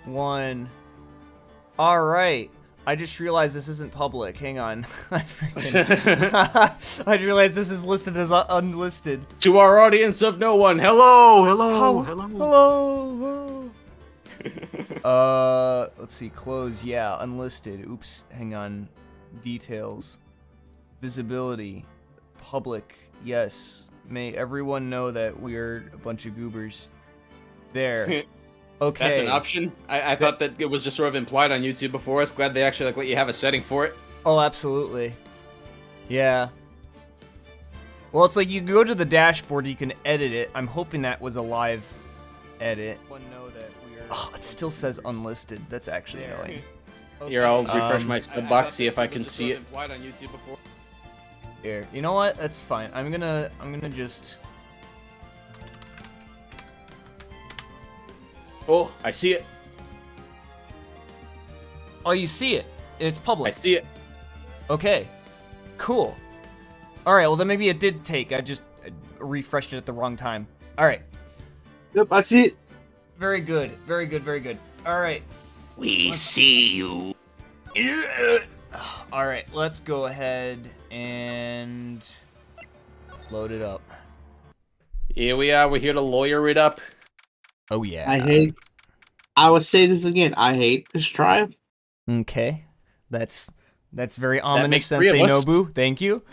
1. All right. I just realized this isn't public. Hang on. I realized this is listed as unlisted. To our audience of no one, hello, hello, hello. Let's see. Close. Yeah, unlisted. Oops. Hang on. Details. Visibility. Public. Yes. May everyone know that we're a bunch of goobers. There. Okay. That's an option. I thought that it was just sort of implied on YouTube before. I was glad they actually let you have a setting for it. Oh, absolutely. Yeah. Well, it's like you can go to the dashboard, you can edit it. I'm hoping that was a live edit. Oh, it still says unlisted. That's actually annoying. Here, I'll refresh my sub box, see if I can see it. Implied on YouTube before. Here, you know what? That's fine. I'm gonna just. Oh, I see it. Oh, you see it? It's public. I see it. Okay. Cool. All right. Well, then maybe it did take. I just refreshed it at the wrong time. All right. Yep, I see it. Very good. Very good. Very good. All right. We see you. All right. Let's go ahead and load it up. Here we are. We're here to lawyer it up. Oh yeah. I will say this again. I hate this tribe. Okay. That's very ominous, makes Sensei 3 of us. Nobu. Thank you.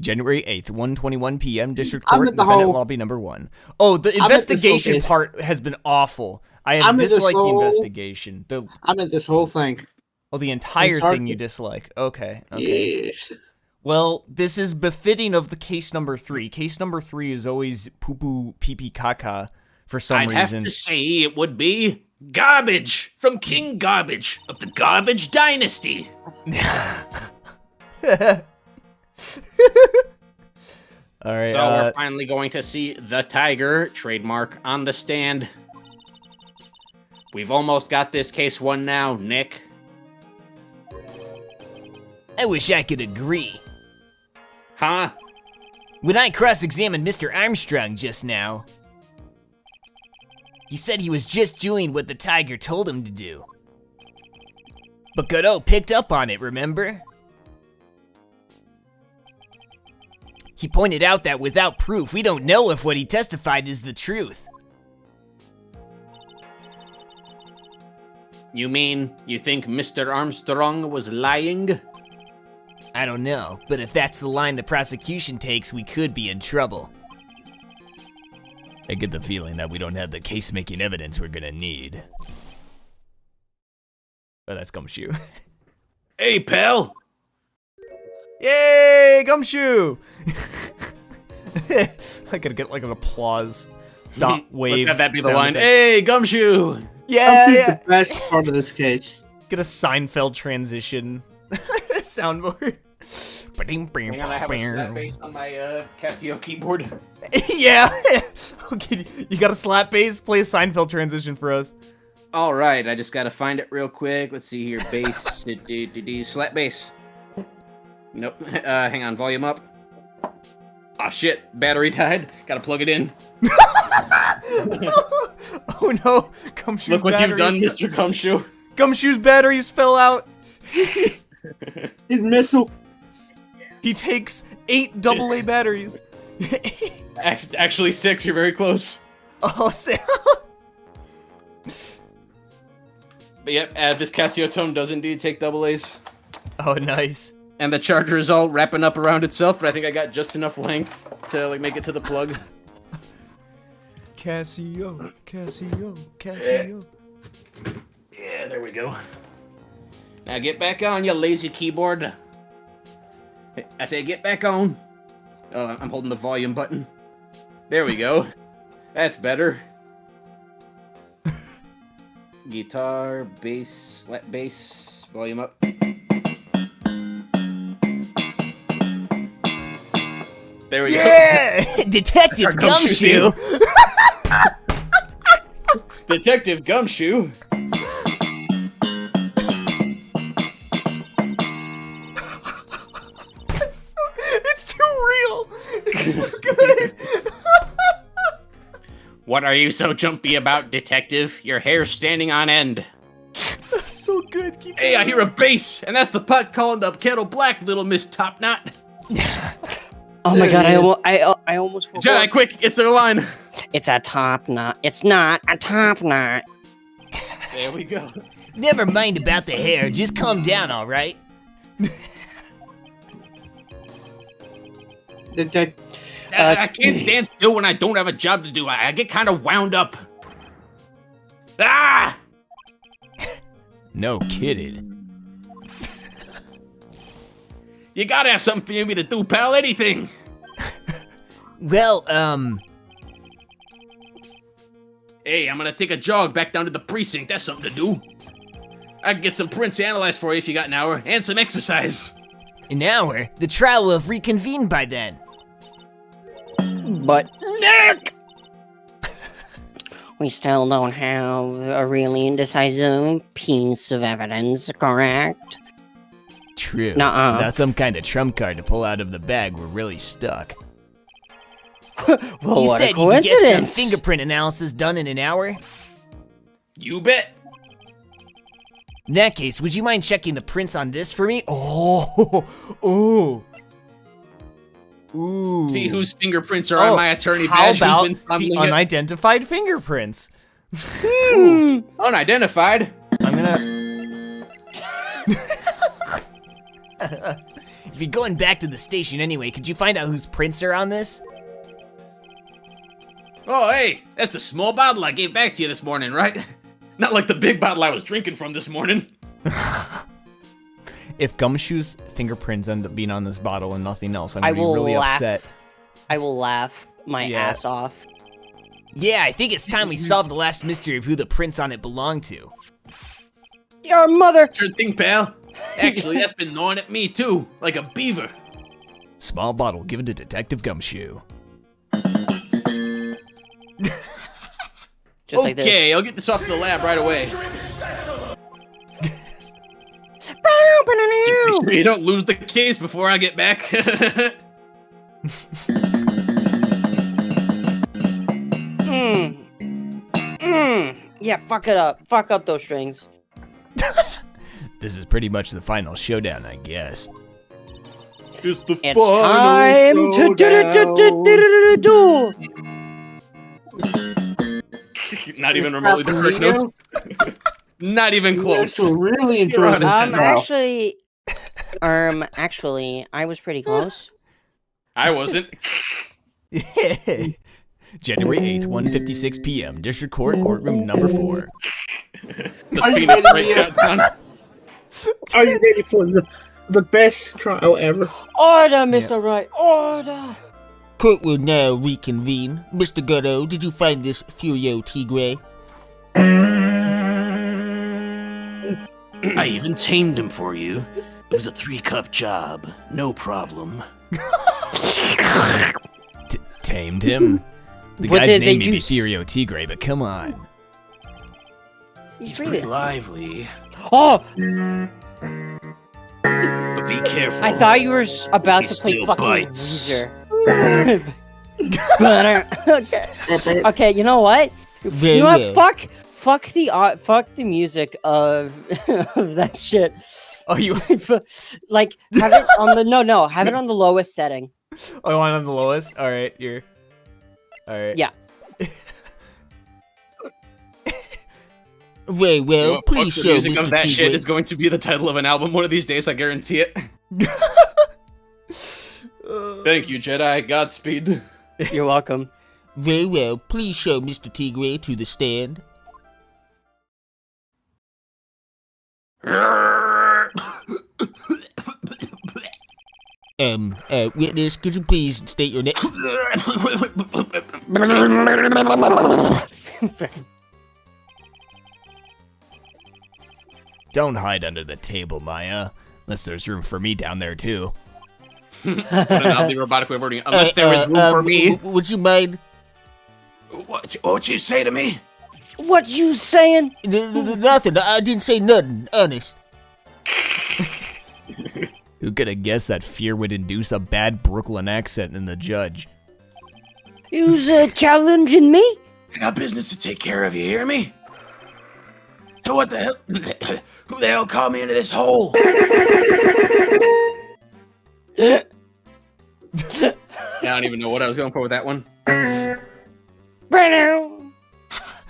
January 8th, 1:21 p.m. District Court, Defendant Lobby number 1. Oh, the investigation part has been awful. I have disliked the investigation. I meant this whole thing. Oh, the entire thing you dislike. Okay. Okay. Yeah. Well, this is befitting of the case number 3. Case number 3 is always poo-poo, pee-pee, caca for some I'd reason. have to say it would be Garbage from King Garbage of the Garbage Dynasty. All right. So we're finally going to see the tiger trademark on the stand. We've almost got this case won now, Nick. I wish I could agree. Huh? When I cross-examined Mr. Armstrong just now, he said he was just doing what the tiger told him to do. But Godot picked up on it, remember? He pointed out that without proof, we don't know if what he testified is the truth. You mean you think Mr. Armstrong was lying? I don't know, but if that's the line the prosecution takes, we could be in trouble. I get the feeling that we don't have the case-making evidence we're gonna need. Oh, that's Gumshoe. Hey, pal! Yay, Gumshoe! I gotta get like an applause dot wave. Let that be the sound line. effect. Hey, Gumshoe! Yeah, This yeah. is the best part of this case. Get a Seinfeld transition soundboard. Hang on, I have a slap bass on my Casio keyboard. Yeah. Okay, you got a slap bass? Play a Seinfeld transition for us. All right, I just gotta find it real quick. Let's see here, bass, slap bass. Nope. Hang on, volume up. Ah, shit, battery died. Gotta plug it in. Oh no, Gumshoe's Look what you've done, batteries- Mr. Gumshoe. Gumshoe's batteries fell out. His missile. He takes 8 AA batteries. Actually, 6. You're very close. Oh, Sam. But yep, this Casio tone does indeed take double A's. Oh, nice. And the charger is all wrapping up around itself, but I think I got just enough length to like make it to the plug. Casio, Casio, Casio. Yeah, there we go. Now get back on, you lazy keyboard. I say get back on. Oh, I'm holding the volume button. There we go. That's better. Guitar, bass, slap bass, volume up. There we go. Yeah! Detective Gumshoe Gumshoe! Detective Gumshoe. It's too real. It's so good. What are you so jumpy about, detective? Your hair's standing on end. So good. Keep Hey, I hear a bass, and that's the pot calling the kettle black, little Miss Top Knot. Oh my god, I almost forgot. Jedi, quick, it's their line. It's a top knot. It's not a top knot. There we go. Never mind about the hair, just calm down, all right? I can't stand still when I don't have a job to do. I get kind of wound up. Ah! No kidding. You gotta have something for me to do, pal. Anything. Well, Hey, I'm gonna take a jog back down to the precinct. That's something to do. I can get some prints analyzed for you if you got an hour, and some exercise. an hour? The trial will have reconvened by then. But Nick, we still don't have a really indecisive piece of evidence, correct? True. Nuh-uh. Without some kind of trump card to pull out of the bag, we're really stuck. Well, You what said a you could get some coincidence! fingerprint analysis done in an hour? You bet. In that case, would you mind checking the prints on this for me? Oh. Ooh. See whose fingerprints are on my attorney How badge. about Who's been the fondling it? unidentified fingerprints? Unidentified. I'm gonna... If you're going back to the station anyway, could you find out whose prints are on this? Oh, hey, that's the small bottle I gave back to you this morning, right? Not like the big bottle I was drinking from this morning. If Gumshoe's fingerprints end up being on this bottle and nothing else, I'm I gonna be will really laugh. upset. I will laugh my Yeah. ass off. Yeah, I think it's time we solve the last mystery of who the prints on it belong to. Your mother! Sure thing, pal. Actually, that's been gnawing at me too, like a beaver. Small bottle given to Detective Gumshoe. Just like this. Okay, I'll get this off to the lab right away. Make sure you don't lose the case before I get back. Yeah, fuck it up. Fuck up those strings. This is pretty much the final showdown, I guess. It's the It's time to do. Not even remotely the first notes. Not even close. Really You're enjoying on this. it. Actually, I was pretty close. I wasn't. January 8th, 1:56 p.m. District Court, courtroom number 4. The Are you Phoenix kidding Wright me? countdown. Are you ready for the best trial ever? Order, Mr. Wright, order. Court will now reconvene. Mr. Gutto, did you find this Furio Tigre? I even tamed him for you. It was a 3-cup job. No problem. Tamed him? The What guy's did they name may do be s- Furio Tigre, but come on. He's pretty lively. Oh, But be careful. I thought you were about He to play still fucking bites. Weezer. Okay. Okay, you know what? You know what? Fuck the music of of that shit. Oh, you? Like have it on the have it on the lowest setting. Oh, I want on the lowest. All right, you're. All right. Yeah. Very You know well, what, please fuck, show the music Mr. of that Tigre. shit is going to be the title of an album one of these days, I guarantee it. Thank you, Jedi. Godspeed. You're welcome. Very well, please show Mr. Tigre to the stand. Witness, could you please state your name? Don't hide under the table, Maya. Unless there's room for me down there, too. What an oddly robotic way of wording it. Unless there is room for me. Would you mind? What'd you say to me? What you saying? Nothing. I didn't say nothing. Honest. Who could have guessed that fear would induce a bad Brooklyn accent in the judge? You's challenging me? I got business to take care of, you hear me? So what the hell? Who the hell called me into this hole? Yeah, I don't even know what I was going for with that one.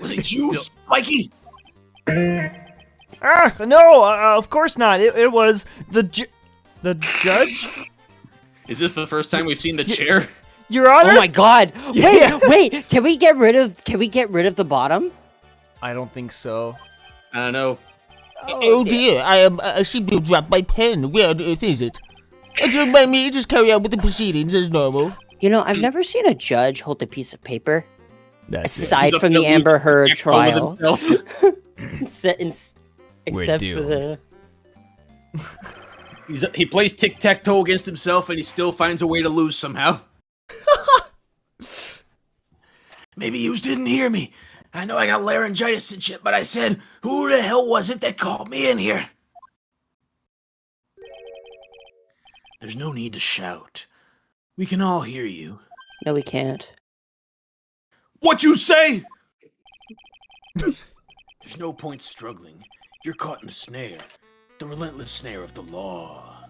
Was it you, Spiky? No, of course not. It was the judge? Is this the first time we've seen the chair? Your Honor? Oh my god! Yeah. Wait! Can we get rid of the bottom? I don't think so. I don't know. Oh dear, I seem to have dropped my pen. Where on earth is it? Don't mind me, just carry on with the proceedings as normal. You know, I've never seen a judge hold a piece of paper aside He's from up the to Amber lose Heard control with trial. himself. Except for doomed. the. He plays tic-tac-toe against himself, and he still finds a way to lose somehow. Maybe you didn't hear me. I know I got laryngitis and shit, but I said, who the hell was it that called me in here? There's no need to shout. We can all hear you. No, we can't. What you say? There's no point struggling. You're caught in a snare. The relentless snare of the law.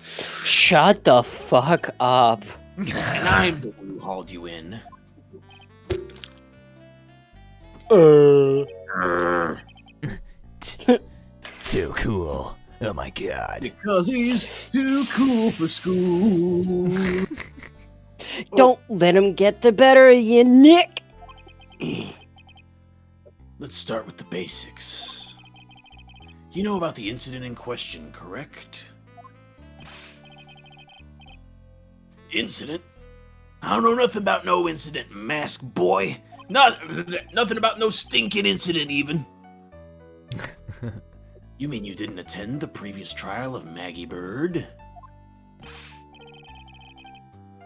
Shut the fuck up. And I'm the one who hauled you in. Too cool. Oh my god. Because he's too cool for school. Don't let him get the better of you, Nick. Let's start with the basics. You know about the incident in question, correct? Incident? I don't know nothing about no incident, mask boy. Nothing about no stinking incident, even. You mean you didn't attend the previous trial of Maggie Bird?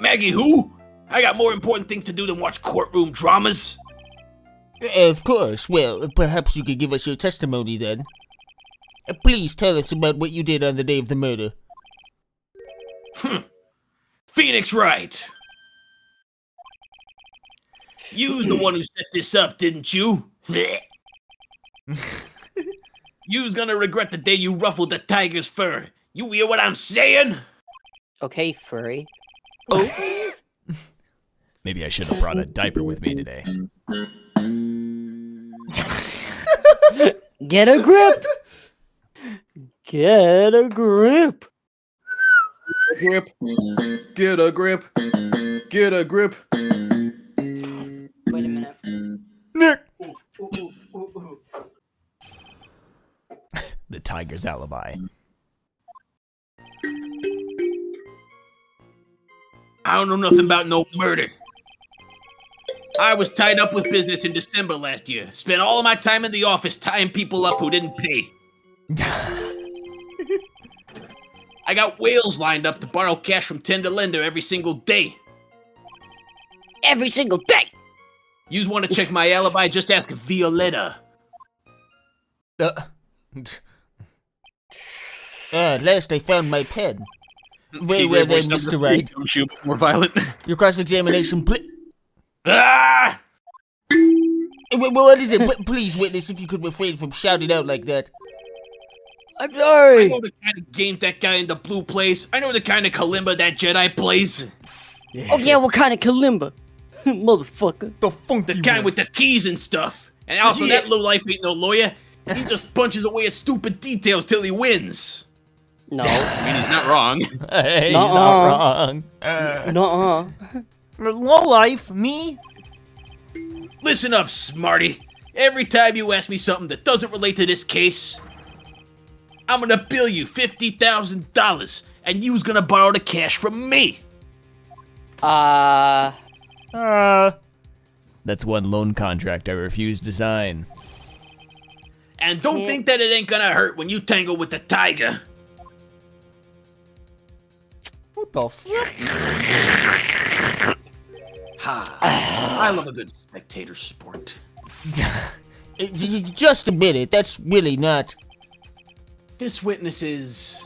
Maggie who? I got more important things to do than watch courtroom dramas. Of course. Well, perhaps you could give us your testimony then. Please tell us about what you did on the day of the murder. Phoenix Wright. You's the one who set this up, didn't you? You's gonna regret the day you ruffled the tiger's fur. You hear what I'm saying? Okay, furry. Maybe I should have brought a diaper with me today. Get a grip. Get a grip. Grip. Get a grip. Get a grip. Wait a minute. Nick! The tiger's alibi. I don't know nothing about no murder. I was tied up with business in December last year. Spent all of my time in the office tying people up who didn't pay. I got whales lined up to borrow cash from tender lender every single day. Every single day. Yous want to check my alibi? Just ask Violetta. At last I found my pen. Very well then, Mr. Wright. More violent. Your cross-examination, Ah! What is it? Please, witness, if you could refrain from shouting out like that. I'm I sorry. know the kind of game that guy in the blue plays. I know the kind of kalimba that Jedi plays. Oh yeah, what kind of kalimba? Motherfucker. The funky The kind one. with the keys and stuff. And also, Yeah. that low life ain't no lawyer. He just punches away at stupid details till he wins. No. I mean, he's not wrong. Hey, he's Nuh-uh. not wrong. Nuh-uh. Low life, me? Listen up, smarty. Every time you ask me something that doesn't relate to this case, I'm gonna bill you $50,000, and you's gonna borrow the cash from me. That's one loan contract I refuse to sign. And don't think that it ain't gonna hurt when you tangle with the tiger. What the fuck? Ha! I love a good spectator sport. Just a minute, that's really not... This witness is...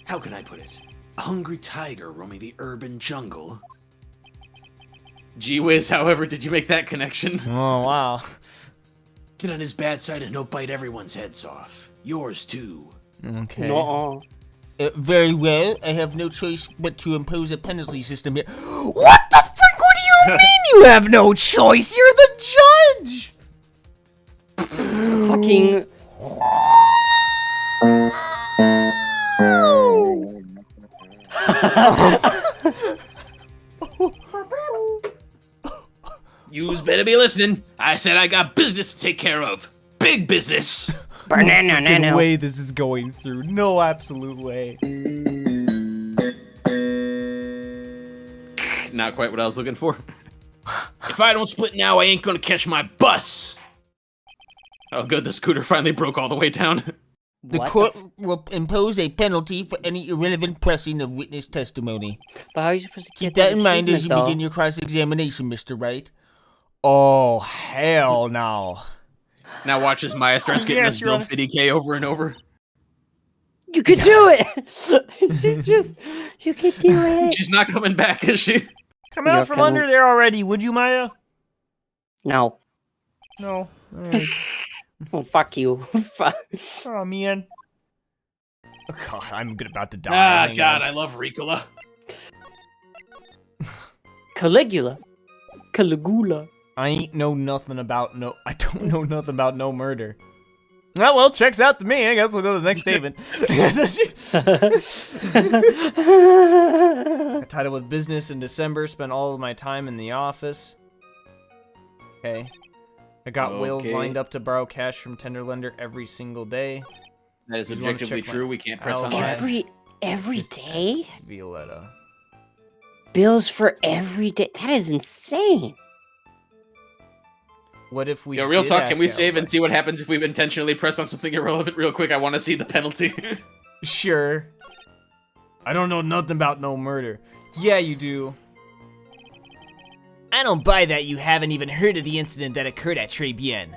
how can I put it? A hungry tiger roaming the urban jungle. Gee whiz, however, did you make that connection? Oh, wow. Get on his bad side and he'll bite everyone's heads off. Yours too. Okay. No. Very well. I have no choice but to impose a penalty system here. What the frick? What do you mean you have no choice? You're the judge! Fucking. Yous better be listening. I said I got business to take care of. Big business. Banana, No nano. way this is going through. No absolute way. Not quite what I was looking for. If I don't split now, I ain't gonna catch my bus. Oh, good. The scooter finally broke all the way down. The What court will impose a penalty for any irrelevant pressing of witness testimony. But how are you supposed to Keep get that in mind as you achievement, begin your cross-examination, Mr. Wright. Oh, hell no. Now watch as Maya starts getting Yes, us Your build Honor. 50K over and over. You could do it. You could do it. She's not coming back, is she? Come You're out from coming- under there already, would you, Maya? No. No. Alright. Oh, fuck you. Fuck. Oh, man. Oh, God, I'm about to die. Ah, Hang God, on. I love Ricola. Caligula. Caligula. I ain't know nothing about no. I don't know nothing about no murder. Oh, well, checks out to me. I guess we'll go to the next statement. I tied up with business in December. Spent all of my time in the office. Okay. I got wills Okay. lined up to borrow cash from tender lender every single day. That is Did you wanna objectively check my true. We can't press on alibi? that. every day? Violetta. Bills for every day? That is insane. What if we? Yo, real did talk, can ask we save and alibi? see what happens if we intentionally press on something irrelevant real quick? I want to see the penalty. Sure. I don't know nothing about no murder. Yeah, you do. I don't buy that you haven't even heard of the incident that occurred at Tribulations.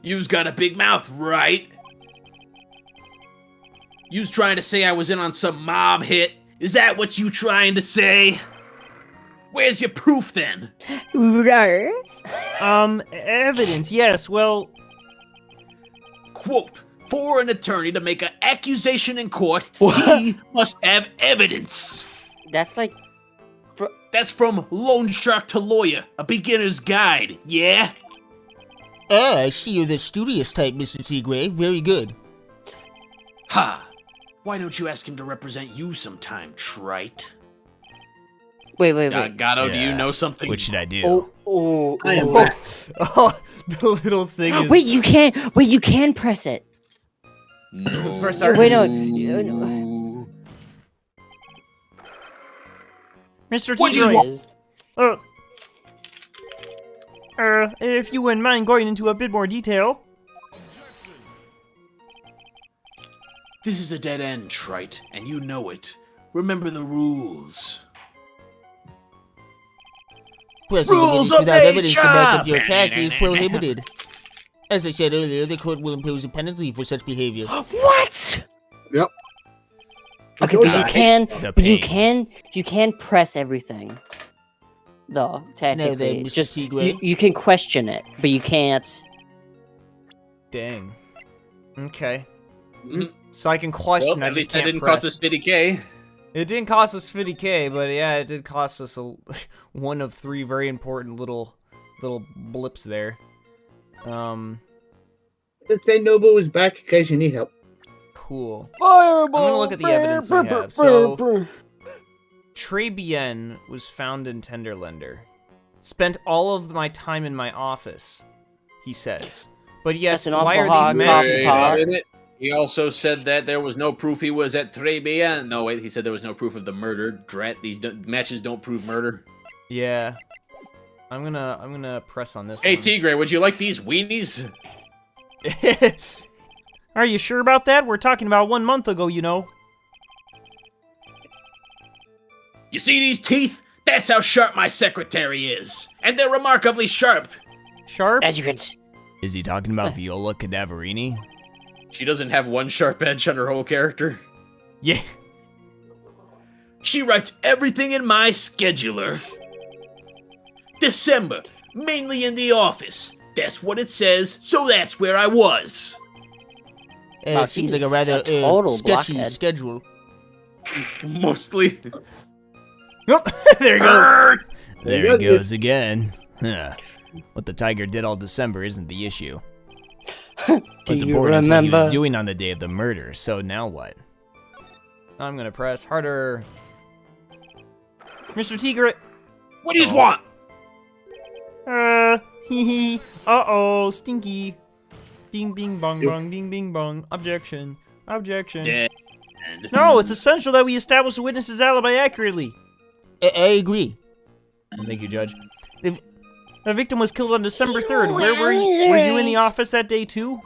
You's got a big mouth, right? You's trying to say I was in on some mob hit? Is that what you trying to say? Where's your proof then? Evidence, yes, well... Quote, for an attorney to make an accusation in court, he must have evidence. That's like. That's from Loan Shark to Lawyer, a beginner's guide, yeah? Ah, I see you're the studious type, Mr. Tigray. Very good. Ha! Why don't you ask him to represent you sometime, trite? Wait. Gato, do you know something? What should I do? Oh. I am back. Oh, the little thing is... Wait, you can't. Wait, you can press it. No. Press R. Wait, no. Mr. What do you Tigray, want? if you wouldn't mind going into a bit more detail. This is a dead end, trite, and you know it. Remember the rules. Pressing the Rules witness of without evidence to back up nature! your attack is prohibited. As I said earlier, the court will impose a penalty for such behavior. What? Yep. Okay, but you can press everything. Though, technically. then, It's Mr. just Tigray. you can question it, but you can't. Dang. Okay. Mhm. So I can question, Well, I at just least that can't didn't press. cost us 50K. It didn't cost us 50K, but yeah, it did cost us one of three very important little blips there. Just say Noble is back in case you need help. Cool. Fireball. I'm gonna look at the evidence we have. So, Tribulations was found in Tenderlender. Spent all of my time in my office, he says. But yes, That's an why awful are hog these coffee matches? pot. Wait a minute. He also said that there was no proof he was at Tribulations. No, wait, he said there was no proof of the murder. Drat, these matches don't prove murder. Yeah. I'm gonna press on this Hey, one. Tigray, would you like these weenies? Are you sure about that? We're talking about 1 month ago, you know. You see these teeth? That's how sharp my secretary is. And they're remarkably sharp. Sharp? As you can see. Is he talking about Viola Cadaverini? She doesn't have one sharp edge on her whole character. Yeah. She writes everything in my scheduler. December, mainly in the office. That's what it says, so that's where I was. Wow, It seems like she's a rather a total sketchy blockhead. schedule. Mostly. Nope. There he goes. There There he you go. goes again. Huh. What the tiger did all December isn't the issue. Do What's you important is what he was remember? doing on the day of the murder. So now what? I'm gonna press harder. Mr. Tigre. What do you want? Hee hee. Uh-oh, stinky. Bing, bing, bong, bong, bing, bing, bong. Objection. Objection. Dead. No, it's essential that we establish the witness's alibi accurately. I agree. Thank you, Judge. The victim was killed on December 3rd. Where were you? Were you in the office that day too?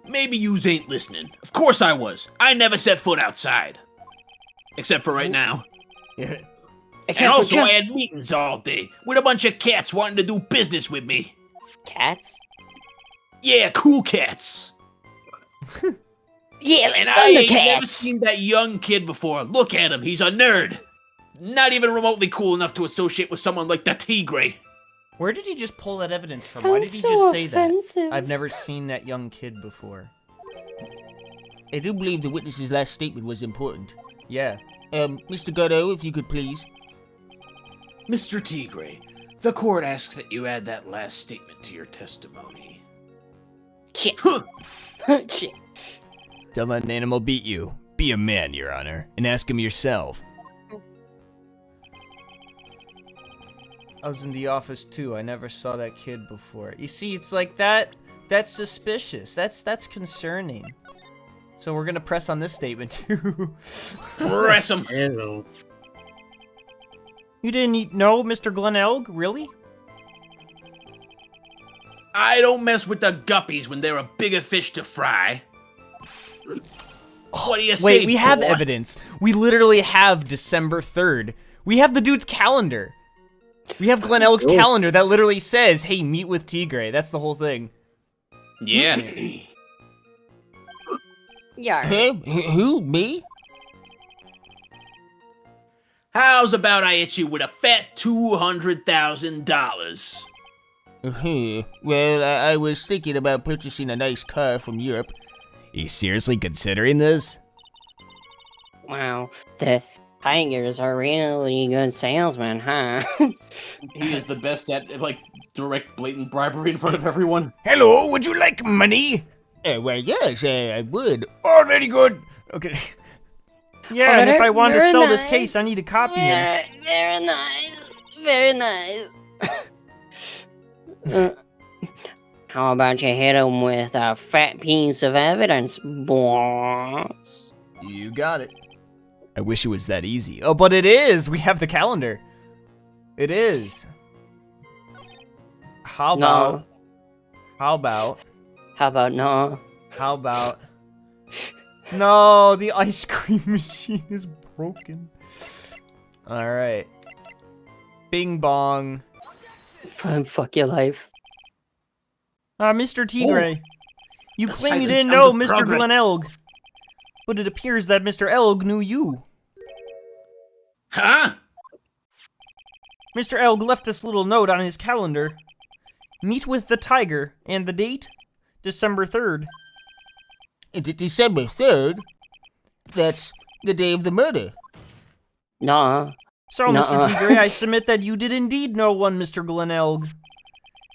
Maybe yous ain't listening. Of course I was. I never set foot outside. Except for right now. And Except for also I just had meetings all day with a bunch of cats wanting to do business with me. cats. Yeah, cool cats. Yeah, And I ain't never Thundercats. seen that young kid before. Look at him, he's a nerd. Not even remotely cool enough to associate with someone like the Tigre. Where did he just pull that evidence from? Why did he Sounds just so say offensive. that? I've never seen that young kid before. I do believe the witness's last statement was important. Yeah. Mr. Gutto, if you could please. Mr. Tigre, the court asks that you add that last statement to your testimony. Shit. Huh. Shit. Don't let an animal beat you. Be a man, Your Honor, and ask him yourself. I was in the office too. I never saw that kid before. You see, it's like that. That's suspicious. That's concerning. So we're gonna press on this statement too. Press him. Hello. You didn't know Mr. Glenelg? Really? I don't mess with the guppies when they're a bigger fish to fry. What do you say, Wait, we have boy? evidence. We literally have December 3rd. We have the dude's calendar. We have Glenn Elk's Oh. calendar that literally says, "Hey, meet with Tigre." That's the whole thing. Yeah. Yeah. Huh? Who? Me? How's about I hit you with a fat $200,000? Well, I was thinking about purchasing a nice car from Europe. He's seriously considering this? Wow. The Tigers are really good salesmen, huh? He is the best at, like, direct, blatant bribery in front of everyone. Hello, would you like money? Well, yes, I would. Oh, very good. Okay. Yeah, and if I wanted to Very sell this nice. case, I need to copy him. Very nice. Very nice. How about you hit him with a fat piece of evidence, boss? You got it. I wish it was that easy. Oh, but it is. We have the calendar. It is. How about? No. How about? How about no? How about? No, the ice cream machine is broken. All right. Bing bong. Fuck your life. Mr. Tigre, you The claim you silent didn't sound know of Mr. progress. Glen Elg, but it appears that Mr. Elg knew you. Huh? Mr. Elg left this little note on his calendar. Meet with the tiger, and the date? December 3rd. December 3rd? That's the day of the murder. No. So, Nuh-uh. Mr. Tigre, I submit that you did indeed know one Mr. Glen Elg.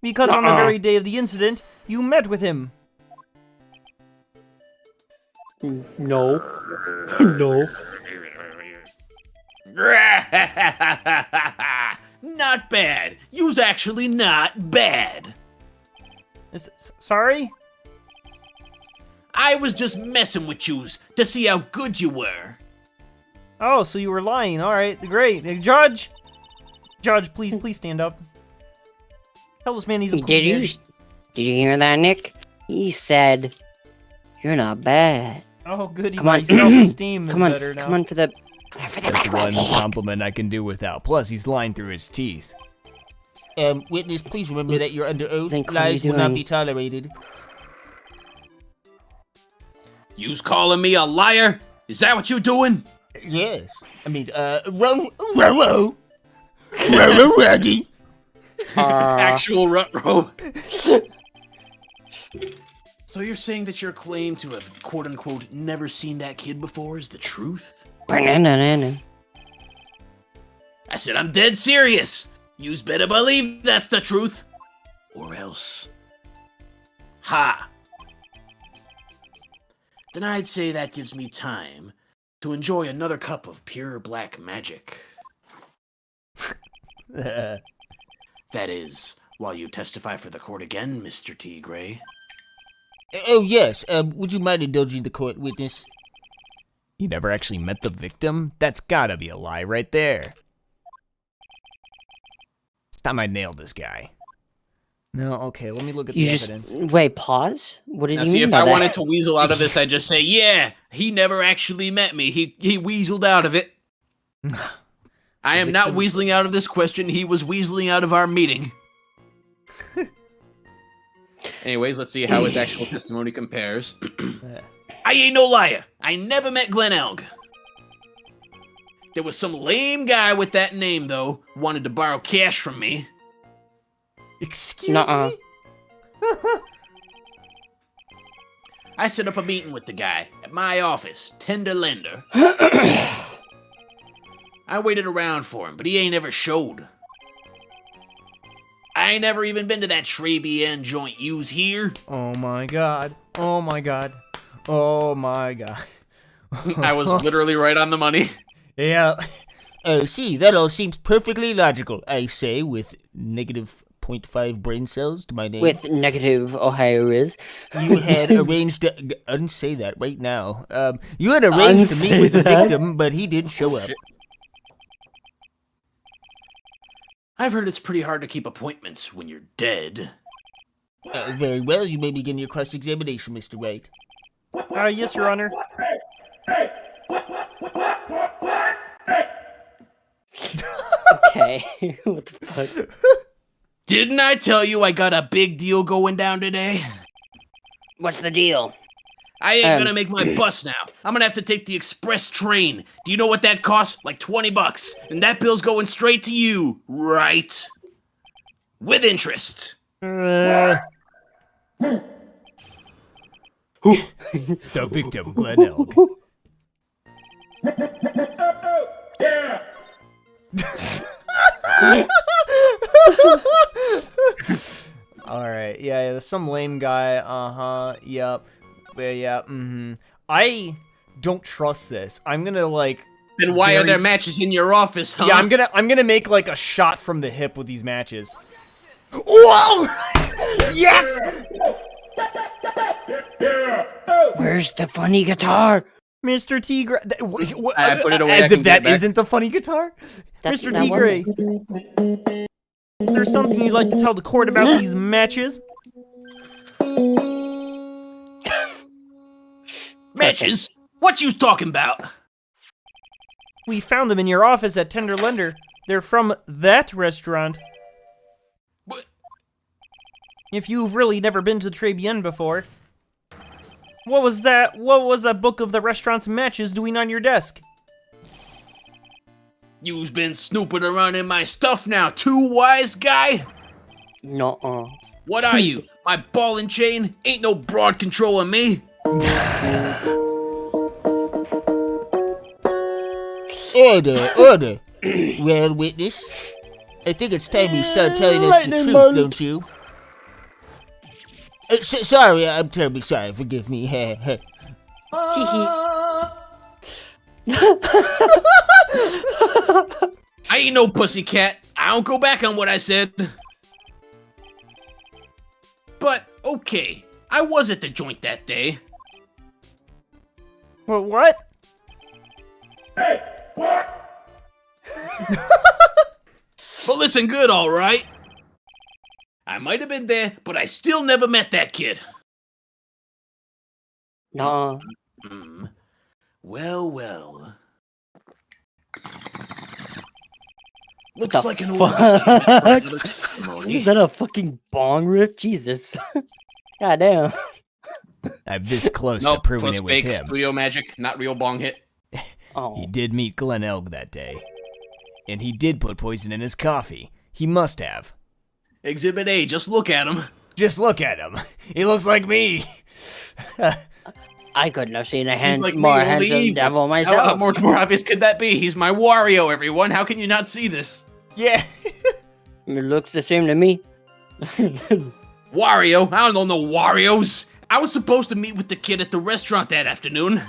Because on the Nuh-uh. very day of the incident, you met with him. No. No. Not bad. You's actually not bad. Sorry? I was just messing with yous to see how good you were. Oh, so you were lying. All right, great. Judge, please stand up. Tell this man he's a cool Did you kid. hear that, Nick? He said, "You're not bad." Oh, goody. Come My on. self-esteem is Come on, better now. come on for the That's one compliment I can do without. Plus, he's lying through his teeth. Witness, please remember that you're under oath. Think what are you Lies will not doing? be tolerated. You's calling me a liar? Is that what you doing? Yes. I mean, Rolo, Raggy. Actual Rutro. So you're saying that your claim to have quote-unquote never seen that kid before is the truth? Banana. I said I'm dead serious. Yous better believe that's the truth. Or else. Ha! Then I'd say that gives me time to enjoy another cup of pure black magic. That is, while you testify for the court again, Mr. T. Gray. Oh, yes. Would you mind indulging the court witness? You never actually met the victim? That's gotta be a lie right there. It's time I nailed this guy. No, okay, let me look at the evidence. Wait, pause? What does Now, he see, mean if by I that? wanted to weasel out of this, I'd just say, yeah, he never actually met me. He weaseled out of it. I am not weaseling out of this question. He was weaseling out of our meeting. Anyways, let's see how his actual testimony compares. I ain't no liar. I never met Glen Elg. There was some lame guy with that name, though, wanted to borrow cash from me. Excuse Nuh-uh. me? I set up a meeting with the guy at my office, Tender Lender. I waited around for him, but he ain't ever showed. I ain't never even been to that Tribulations joint yous here. Oh my god. Oh my god. Oh my god. I was literally right on the money. Yeah. Oh, see, that all seems perfectly logical, I say, with negative 0.5 brain cells to my name. With negative Ohio is. You had arranged to... Unsay that right now. You had arranged to meet with the victim, but he didn't show up. I've heard it's pretty hard to keep appointments when you're dead. Very well, you may begin your cross-examination, Mr. Wright. Yes, Your Honor. Okay. What the fuck? Didn't I tell you I got a big deal going down today? What's the deal? I ain't gonna make my bus now. I'm gonna have to take the express train. Do you know what that costs? Like $20. And that bill's going straight to you, right? With interest. The victim, Glen Elg. Alright, yeah, there's some lame guy, yep. Yeah, I don't trust this. I'm gonna, like... Then why are there matches in your office, huh? Yeah, I'm gonna make, like, a shot from the hip with these matches. Whoa! Yes! Where's the funny guitar? Mr. T. Gray. I put it away, I As can if get that it back. isn't the funny guitar? That's Mr. not T. one. Gray. Is there something you'd like to tell the court about these matches? Matches? What you talking about? We found them in your office at Tender Lender. They're from that restaurant. What? If you've really never been to Tribulations before. What was that? What was that book of the restaurant's matches doing on your desk? You's been snooping around in my stuff now, too, wise guy? Nuh-uh. What are you? My ball and chain? Ain't no broad control of me. Order. Well, witness, I think it's time you start telling us the truth, don't you? Sorry, I'm terribly sorry. Forgive me. I ain't no pussycat. I don't go back on what I said. But, okay. I was at the joint that day. Well, what? But listen good, alright? I might have been there, but I still never met that kid. Nuh-uh. Well. What Looks the like an fuck? order testimony. Is that a fucking bong riff? Jesus. God damn. I'm this close to Nope, proving was it was fake him. studio magic, not real bong hit. Oh. He did meet Glen Elg that day. And he did put poison in his coffee. He must have. Exhibit A, just look at him. Just look at him. He looks like me. I couldn't have seen a like me, more only handsome evil. devil How myself. much more obvious could that be? He's my Wario, everyone. How can you not see this? Yeah. It looks the same to me. Wario? I don't know no Warios. I was supposed to meet with the kid at the restaurant that afternoon.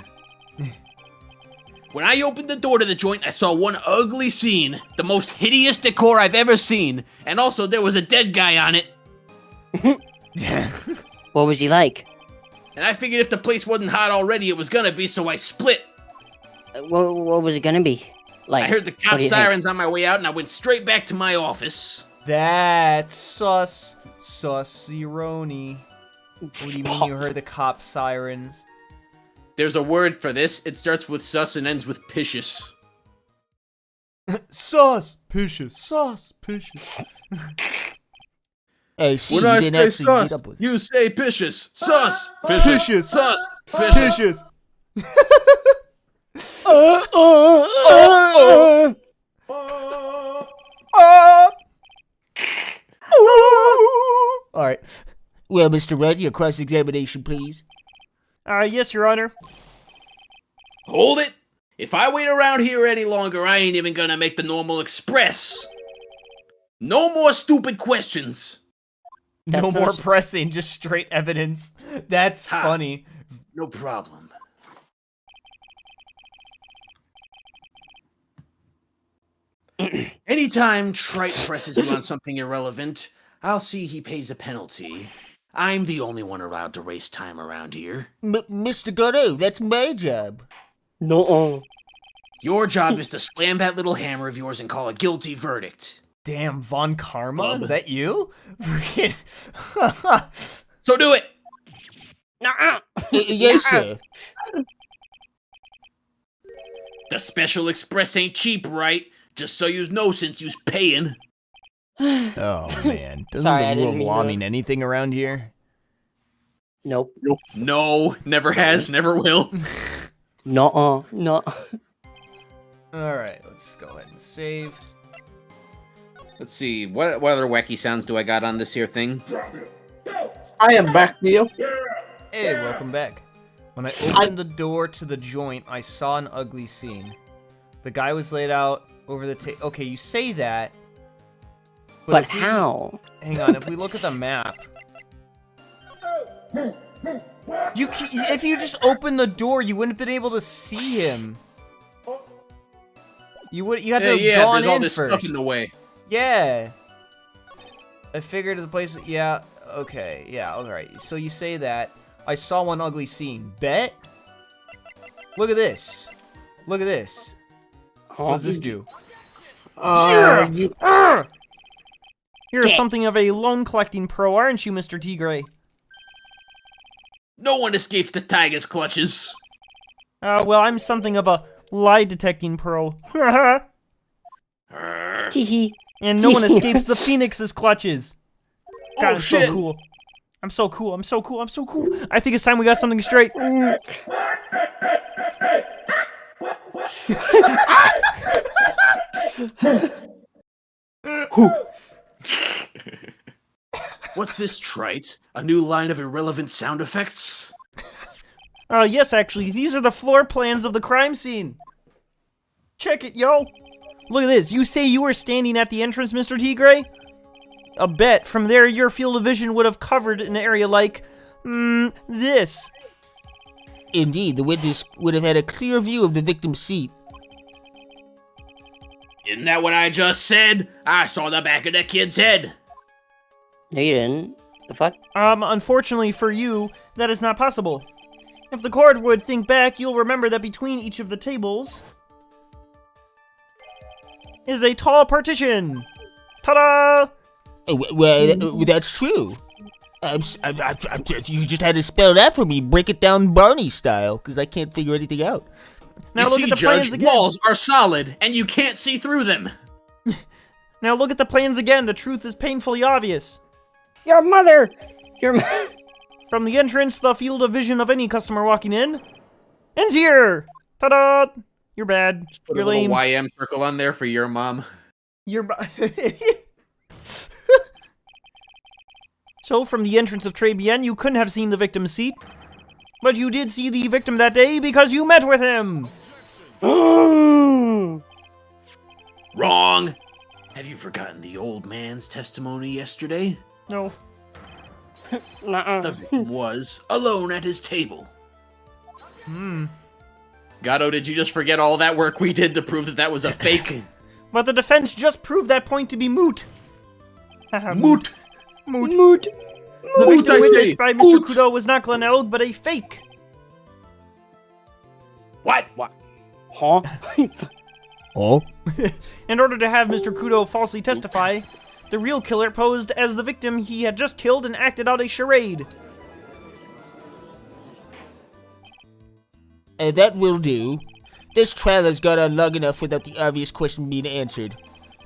When I opened the door to the joint, I saw one ugly scene. The most hideous decor I've ever seen. And also, there was a dead guy on it. What was he like? And I figured if the place wasn't hot already, it was gonna be, so I split. What was it gonna be? Like, I heard the what cop do you sirens on my way out, and I went straight back to my office. That's sus. Sussironi. What do you mean you heard the cop sirens? There's a word for this. It starts with sus and ends with picious. Suspicious. Hey, see, When you I didn't say actually sus, meet up with you say picious. Sus. Picious. Sus. Picious. All right. Well, Mr. Wright, your cross-examination, please. Yes, Your Honor. Hold it. If I wait around here any longer, I ain't even gonna make the normal express. No more stupid questions. No That's more so- pressing, just straight evidence. That's Ha. funny. No problem. Anytime Trite presses you on something irrelevant, I'll see he pays a penalty. I'm the only one allowed to waste time around here. Mr. Godot, that's my job. No. Your job is to slam that little hammer of yours and call a guilty verdict. Damn, Von Karma? Bub. Is that you? Freaking. So do it! Yes, sir. The Special Express ain't cheap, right? Just so you know since you's paying. Oh, man. Doesn't Sorry, I the rule didn't of mean law to- mean anything around here? Nope. No, never has, never will. No. Alright, let's go ahead and save. Let's see, what other wacky sounds do I got on this here thing? I am back, Neil. Hey, welcome back. When I opened the door to the joint, I saw an ugly scene. The guy was laid out over the table. Okay, you say that. But if we- how? Hang on, if we look at the map. If you just opened the door, you wouldn't have been able to see him. You had to have gone there's all in this first. stuff in the way. Yeah. I figured the place. Yeah. Okay. Yeah. All right. So you say that. I saw one ugly scene. Bet. Look at this. Look at this. What does this do? You, You're something of a loan collecting pro, aren't you, Mr. Tigray? No one escapes the tiger's clutches. Well, I'm something of a lie detecting pro. Teehee. And no one escapes the Phoenix's clutches. God, Oh, I'm shit. so cool. I'm so cool. I'm so cool. I'm so cool. I think it's time we got something straight. What's this, Trite? A new line of irrelevant sound effects? Yes, actually, these are the floor plans of the crime scene. Check it, yo. Look at this. You say you were standing at the entrance, Mr. Tigray? A bet from there your field of vision would have covered an area like, this. Indeed, the witness would have had a clear view of the victim's seat. Isn't that what I just said? I saw the back of the kid's head. No, you didn't. The fuck? Unfortunately for you, that is not possible. If the court would think back, you'll remember that between each of the tables is a tall partition. Ta-da! Well, that's true. You just had to spell that for me. Break it down Barney style, because I can't figure anything out. Now You look see, at the Judge, plans again. walls are solid, and you can't see through them. Now look at the plans again. The truth is painfully obvious. Your mother! From the entrance, the field of vision of any customer walking in ends here. Ta-da! You're bad. Put You're a little lame. YM circle on there for your mom. So, from the entrance of Tribulations, you couldn't have seen the victim's seat. But you did see the victim that day because you met with him! Wrong! Have you forgotten the old man's testimony yesterday? No. The victim was alone at his table. Gatto, did you just forget all that work we did to prove that was a fake? But the defense just proved that point to be moot. Moot! Moot. The Moot, victim I say! witnessed by Mr. Moot! Kudo was not Glenelg, but a fake. What? Huh? Oh? In order to have Mr. Kudo falsely testify, the real killer posed as the victim he had just killed and acted out a charade. That will do. This trial has gone on long enough without the obvious question being answered.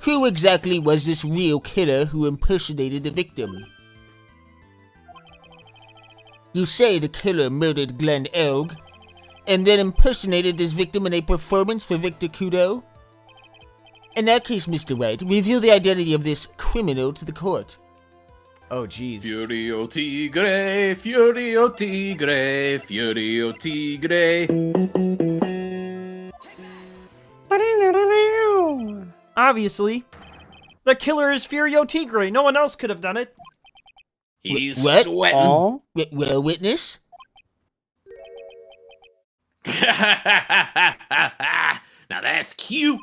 Who exactly was this real killer who impersonated the victim? You say the killer murdered Glenn Elg, and then impersonated this victim in a performance for Victor Kudo? In that case, Mr. Wright, reveal the identity of this criminal to the court. Oh, jeez. Fury o tigre, fury o tigre, fury o tigre. Obviously, the killer is Furio Tigre. No one else could have done it. He's What? sweating. Oh? Well, witness? Now that's cute.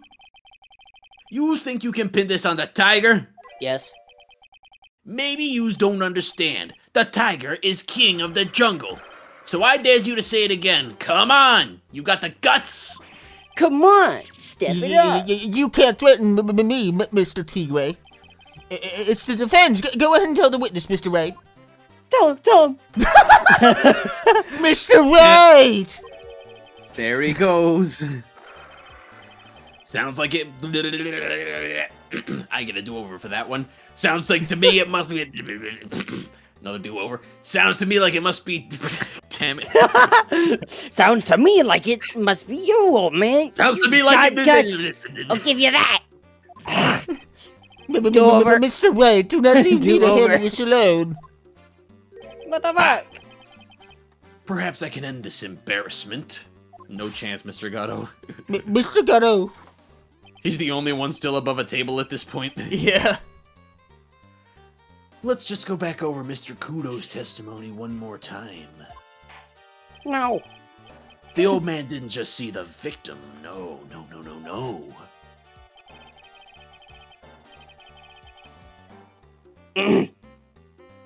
You think you can pin this on the tiger? Yes. Maybe yous don't understand. The tiger is king of the jungle. So I dares you to say it again. Come on! You got the guts? Come on, step it up. You can't threaten me, Mr. Tigre. It's the defense. Go ahead and tell the witness, Mr. Wright. Tell him. Mr. Wright! There he goes. Sounds like it... I get a do-over for that one. Sounds like to me it must be... Another do-over. Sounds to me like it must be... Damn it. Sounds to me like it must be you, old man. Sounds to You've me like got guts. I'll give you that. Do-over. Mr. Wright, do not leave me to Do-over. handle this alone. What the fuck? Perhaps I can end this embarrassment. No chance, Mr. Gatto. Mr. Gatto. He's the only one still above a table at this point. Yeah. Let's just go back over Mr. Kudo's testimony one more time. No. The old man didn't just see the victim. No.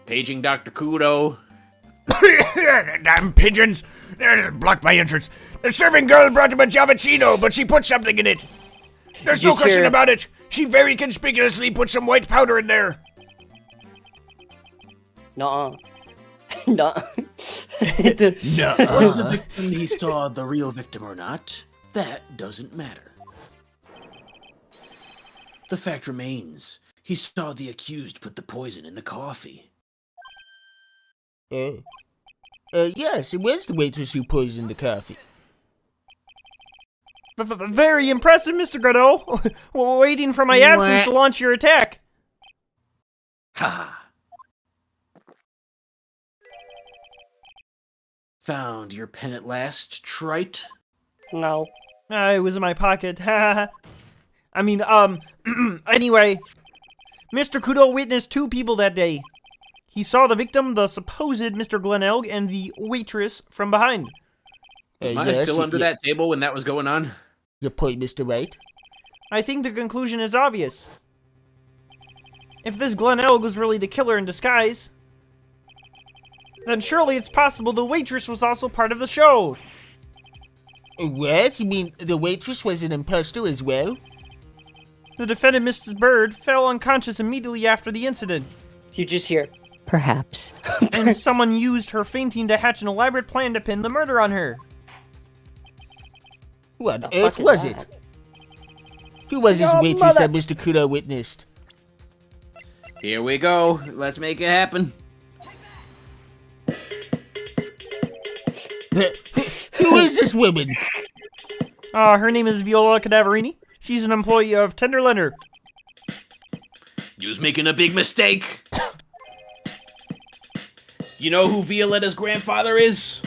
Paging Dr. Kudo. Damn pigeons! They blocked my entrance. The serving girl brought a Majavicino, but she put something in it. There's no Just question hear- about it. She very conspicuously put some white powder in there. Nuh-uh. Nuh-uh. Was the victim he saw the real victim or not? That doesn't matter. The fact remains, he saw the accused put the poison in the coffee. Yes, it was the waitress who poisoned the coffee. Very impressive, Mr. Gatto. Waiting for my absence to launch your attack. Ha! Found your pen at last, trite? No. It was in my pocket. I mean, anyway. Mr. Kudo witnessed two people that day. He saw the victim, the supposed Mr. Glenelg, and the waitress from behind. Was I still under that table when that was going on? Your point, Mr. Wright. I think the conclusion is obvious. If this Glenelg was really the killer in disguise, then surely it's possible the waitress was also part of the show. What? You mean the waitress was an imposter as well? The defendant, Mrs. Bird, fell unconscious immediately after the incident, You just hear, perhaps. and someone used her fainting to hatch an elaborate plan to pin the murder on her. What The on earth fuck is was that? it? Who was this Your waitress mother- that Mr. Kudo witnessed? Here we go. Let's make it happen. Who is this woman? Her name is Viola Cadaverini. She's an employee of Tenderlender. You was making a big mistake. You know who Violetta's grandfather is?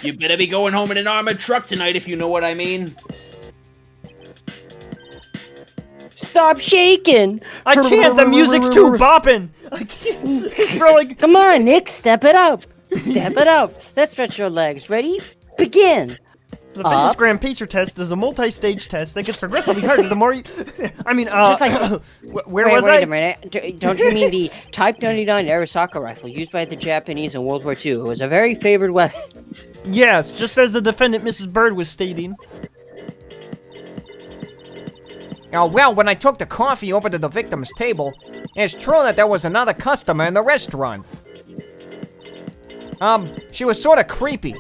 You better be going home in an armored truck tonight if you know what I mean. Stop shaking! I can't, the music's too bopping! I can't, it's really... Come on, Nick, step it up! Step it up! Let's stretch your legs. Ready? Begin! The Fitness Gram Pacer test is a multi-stage test that gets progressively harder the more you... I mean, Just like... where was I? Wait a minute. Don't you mean the Type 99 Arisaka rifle used by the Japanese in World War II? It was a very favored weapon. Yes, just as the defendant, Mrs. Bird, was stating. Well, when I took the coffee over to the victim's table, it's true that there was another customer in the restaurant. She was sort of creepy,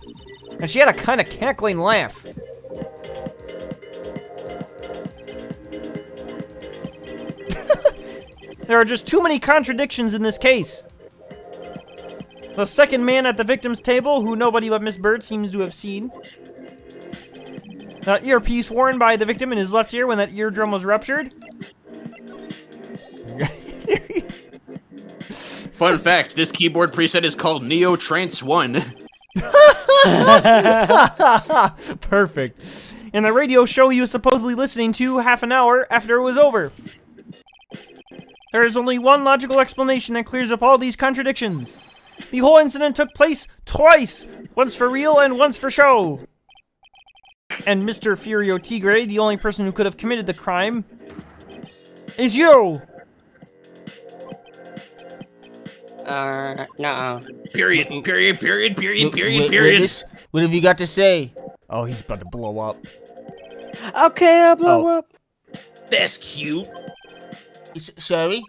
and she had a kind of cackling laugh. There are just too many contradictions in this case. The second man at the victim's table, who nobody but Miss Bird seems to have seen. The earpiece worn by the victim in his left ear when that eardrum was ruptured. Fun fact, this keyboard preset is called Neo Trance 1. Perfect. And the radio show he was supposedly listening to half an hour after it was over. There is only one logical explanation that clears up all these contradictions. The whole incident took place twice, once for real and once for show. And Mr. Furio Tigre, the only person who could have committed the crime, is you! No. Period. What have you got to say? Oh, he's about to blow up. Okay, I'll blow up. That's cute. Sorry?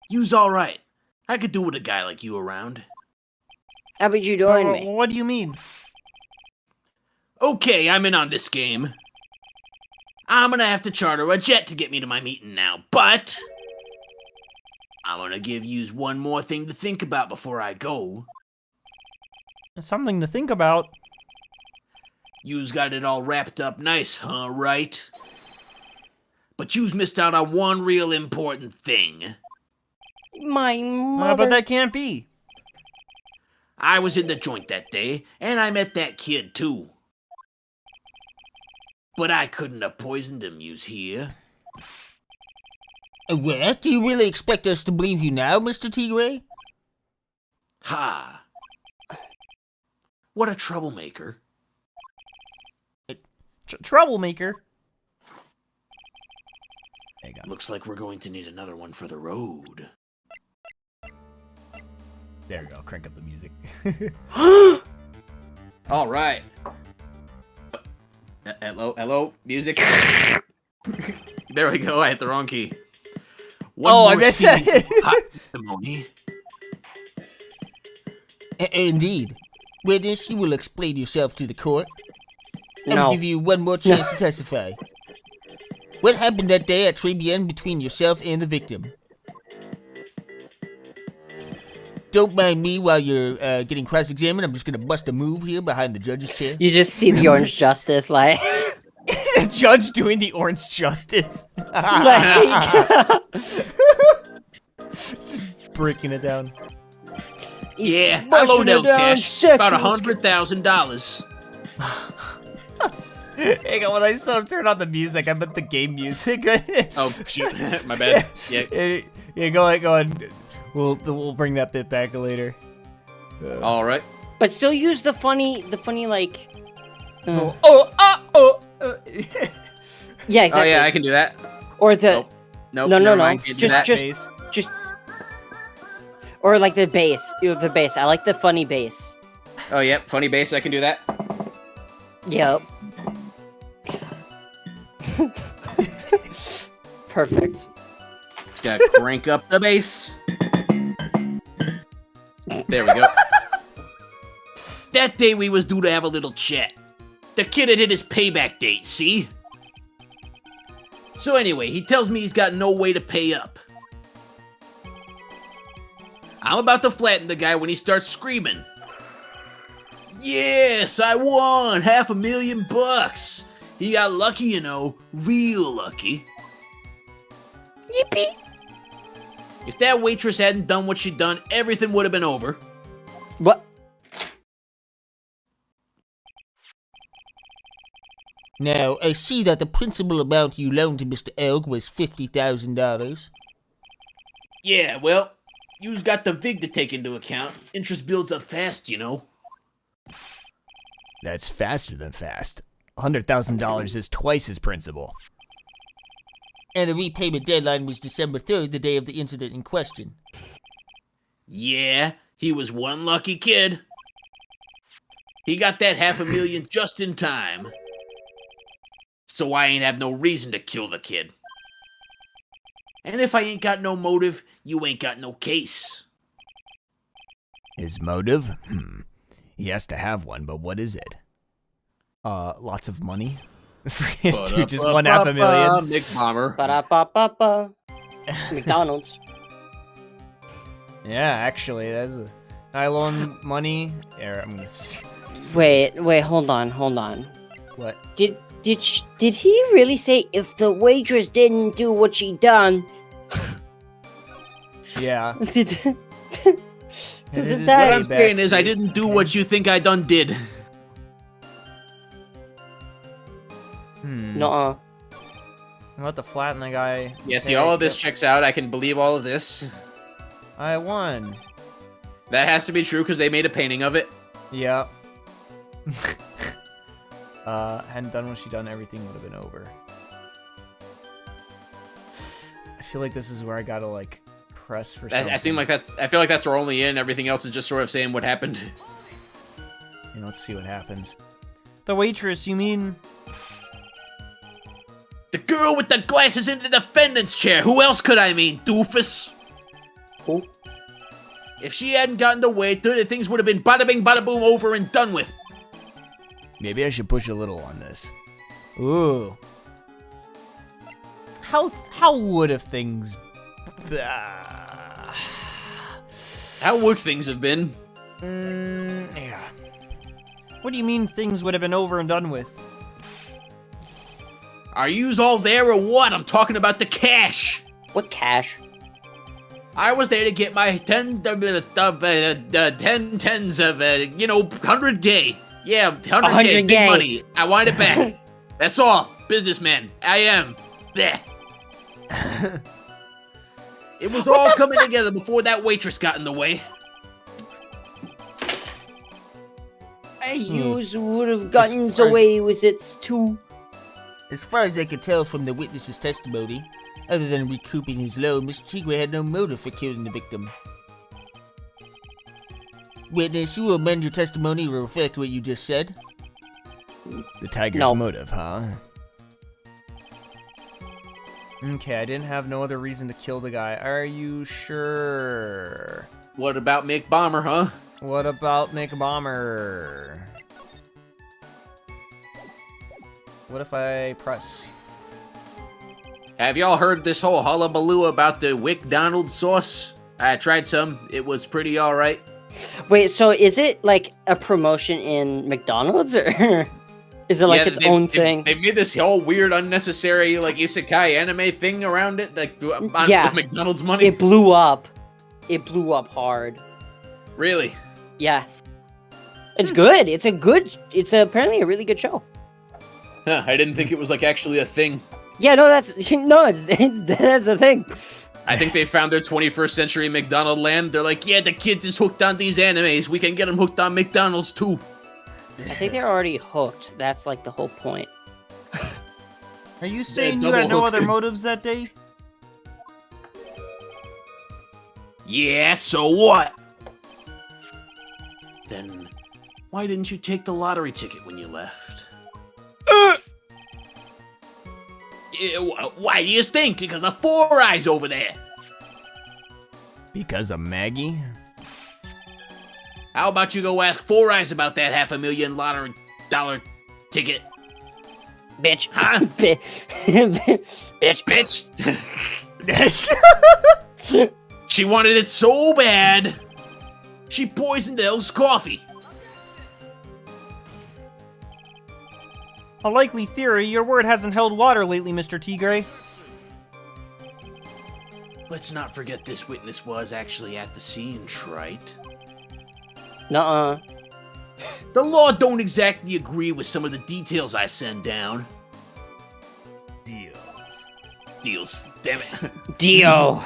You's alright. I could do with a guy like you around. How about you join me? What do you mean? Okay, I'm in on this game. I'm gonna have to charter a jet to get me to my meeting now, but I'm gonna give yous one more thing to think about before I go. Something to think about. Yous got it all wrapped up nice, huh, Wright? But yous missed out on one real important thing. My mother... But that can't be. I was in the joint that day, and I met that kid, too. But I couldn't have poisoned him, yous hear? What? Do you really expect us to believe you now, Mr. Tigre? Ha! What a troublemaker. Troublemaker? Looks like we're going to need another one for the road. There we go, crank up the music. All right. Hello, music. There we go. I hit the wrong key. I missed that. Hot testimony. Indeed. Witness, you will explain yourself to the court. No. I'll give you one more chance to testify. What happened that day at Tribulations between yourself and the victim? Don't mind me while you're getting cross-examined. I'm just gonna bust a move here behind the judge's chair. You just see the Orange Justice, like... Judge doing the Orange Justice. Just breaking it down. Yeah, I loaned out cash. About $100,000. Hang on, when I said turn on the music, I meant the game music. Oh, shoot. My bad. Yeah. Yeah, go ahead. We'll bring that bit back later. All right. But still use the funny like... Yeah, Yeah, exactly. Oh, yeah, I can do that. Or the... Nope, No. never mind, can't do that. Just... Or like the bass. The bass. I like the funny bass. Oh, yep, funny bass, I can do that. Yep. Perfect. Just gotta crank up the bass. There we go. That day we was due to have a little chat. The kid had hit his payback date, see? So anyway, he tells me he's got no way to pay up. I'm about to flatten the guy when he starts screaming. Yes, I won $500,000. He got lucky, you know, real lucky. Yippee! If that waitress hadn't done what she'd done, everything would have been over. What? Now, I see that the principal amount you loaned to Mr. Elg was $50,000. Yeah, well, you've got the VIG to take into account. Interest builds up fast, you know. That's faster than fast. $100,000 is twice his principal. And the repayment deadline was December 3rd, the day of the incident in question. Yeah, he was one lucky kid. He got that $500,000 just in time. So I ain't have no reason to kill the kid. And if I ain't got no motive, you ain't got no case. His motive? He has to have one, but what is it? Lots of money? Dude, just won $500,000. Nick Bomber. Ba-da-ba-ba-ba. McDonald's. Yeah, actually, that's a... I loan money. Here, I'm gonna... Wait, hold on. What? Did he really say if the waitress didn't do what she done? Yeah. Doesn't What that... I'm saying is I didn't do what you think I done did. Nuh-uh. I'm about to flatten the guy. Yeah, see, all of this checks out. I can believe all of this. I won. That has to be true because they made a painting of it. Yep. Hadn't done what she done, everything would have been over. I feel like this is where I gotta, like, press for something. I feel like that's our only in. Everything else is just sort of saying what happened. Yeah, let's see what happens. The waitress, you mean? The girl with the glasses in the defendant's chair. Who else could I mean, doofus? Who? If she hadn't gotten away, things would have been bada bing, bada boom, over and done with. Maybe I should push a little on this. Ooh. How would have things... How would things have been? Yeah. What do you mean things would have been over and done with? Are yous all there or what? I'm talking about the cash. What cash? I was there to get my 10 tens of, 100 gay. Yeah, 100 gay, big money. I want it back. That's all. Businessman. I am. Blech. It was all coming together before that waitress got in the way. Yous would have gotten away with it too. As far as I could tell from the witness's testimony, other than recouping his loan, Mr. Tigre had no motive for killing the victim. Witness, you will amend your testimony to reflect what you just said. The tiger's motive, huh? Okay, I didn't have no other reason to kill the guy. Are you sure? What about Mick Bomber, huh? What about Mick Bomber? What if I press? Have y'all heard this whole hullabaloo about the WickDonald sauce? I tried some. It was pretty alright. Wait, so is it like a promotion in McDonald's, or is it like its own thing? They made this whole weird, unnecessary, like, isekai anime thing around it, like, with McDonald's money. It blew up. It blew up hard. Really? Yeah. It's good. It's apparently a really good show. Huh, I didn't think it was, like, actually a thing. Yeah, no, that's the thing. I think they found their 21st century McDonald land. They're like, yeah, the kids is hooked on these animes. We can get them hooked on McDonald's too. I think they're already hooked. That's like the whole point. Are you saying you had no other motives that day? Yeah, so what? Then why didn't you take the lottery ticket when you left? Why do you think? Because of Four Eyes over there. Because of Maggie? How about you go ask Four Eyes about that $500,000 lottery dollar ticket? Bitch. Huh? Bitch. She wanted it so bad, she poisoned Elle's coffee. A likely theory, your word hasn't held water lately, Mr. Tigray. Let's not forget this witness was actually at the scene, Wright. Nuh-uh. The law don't exactly agree with some of the details I send down. Deals. Damn it. Dio.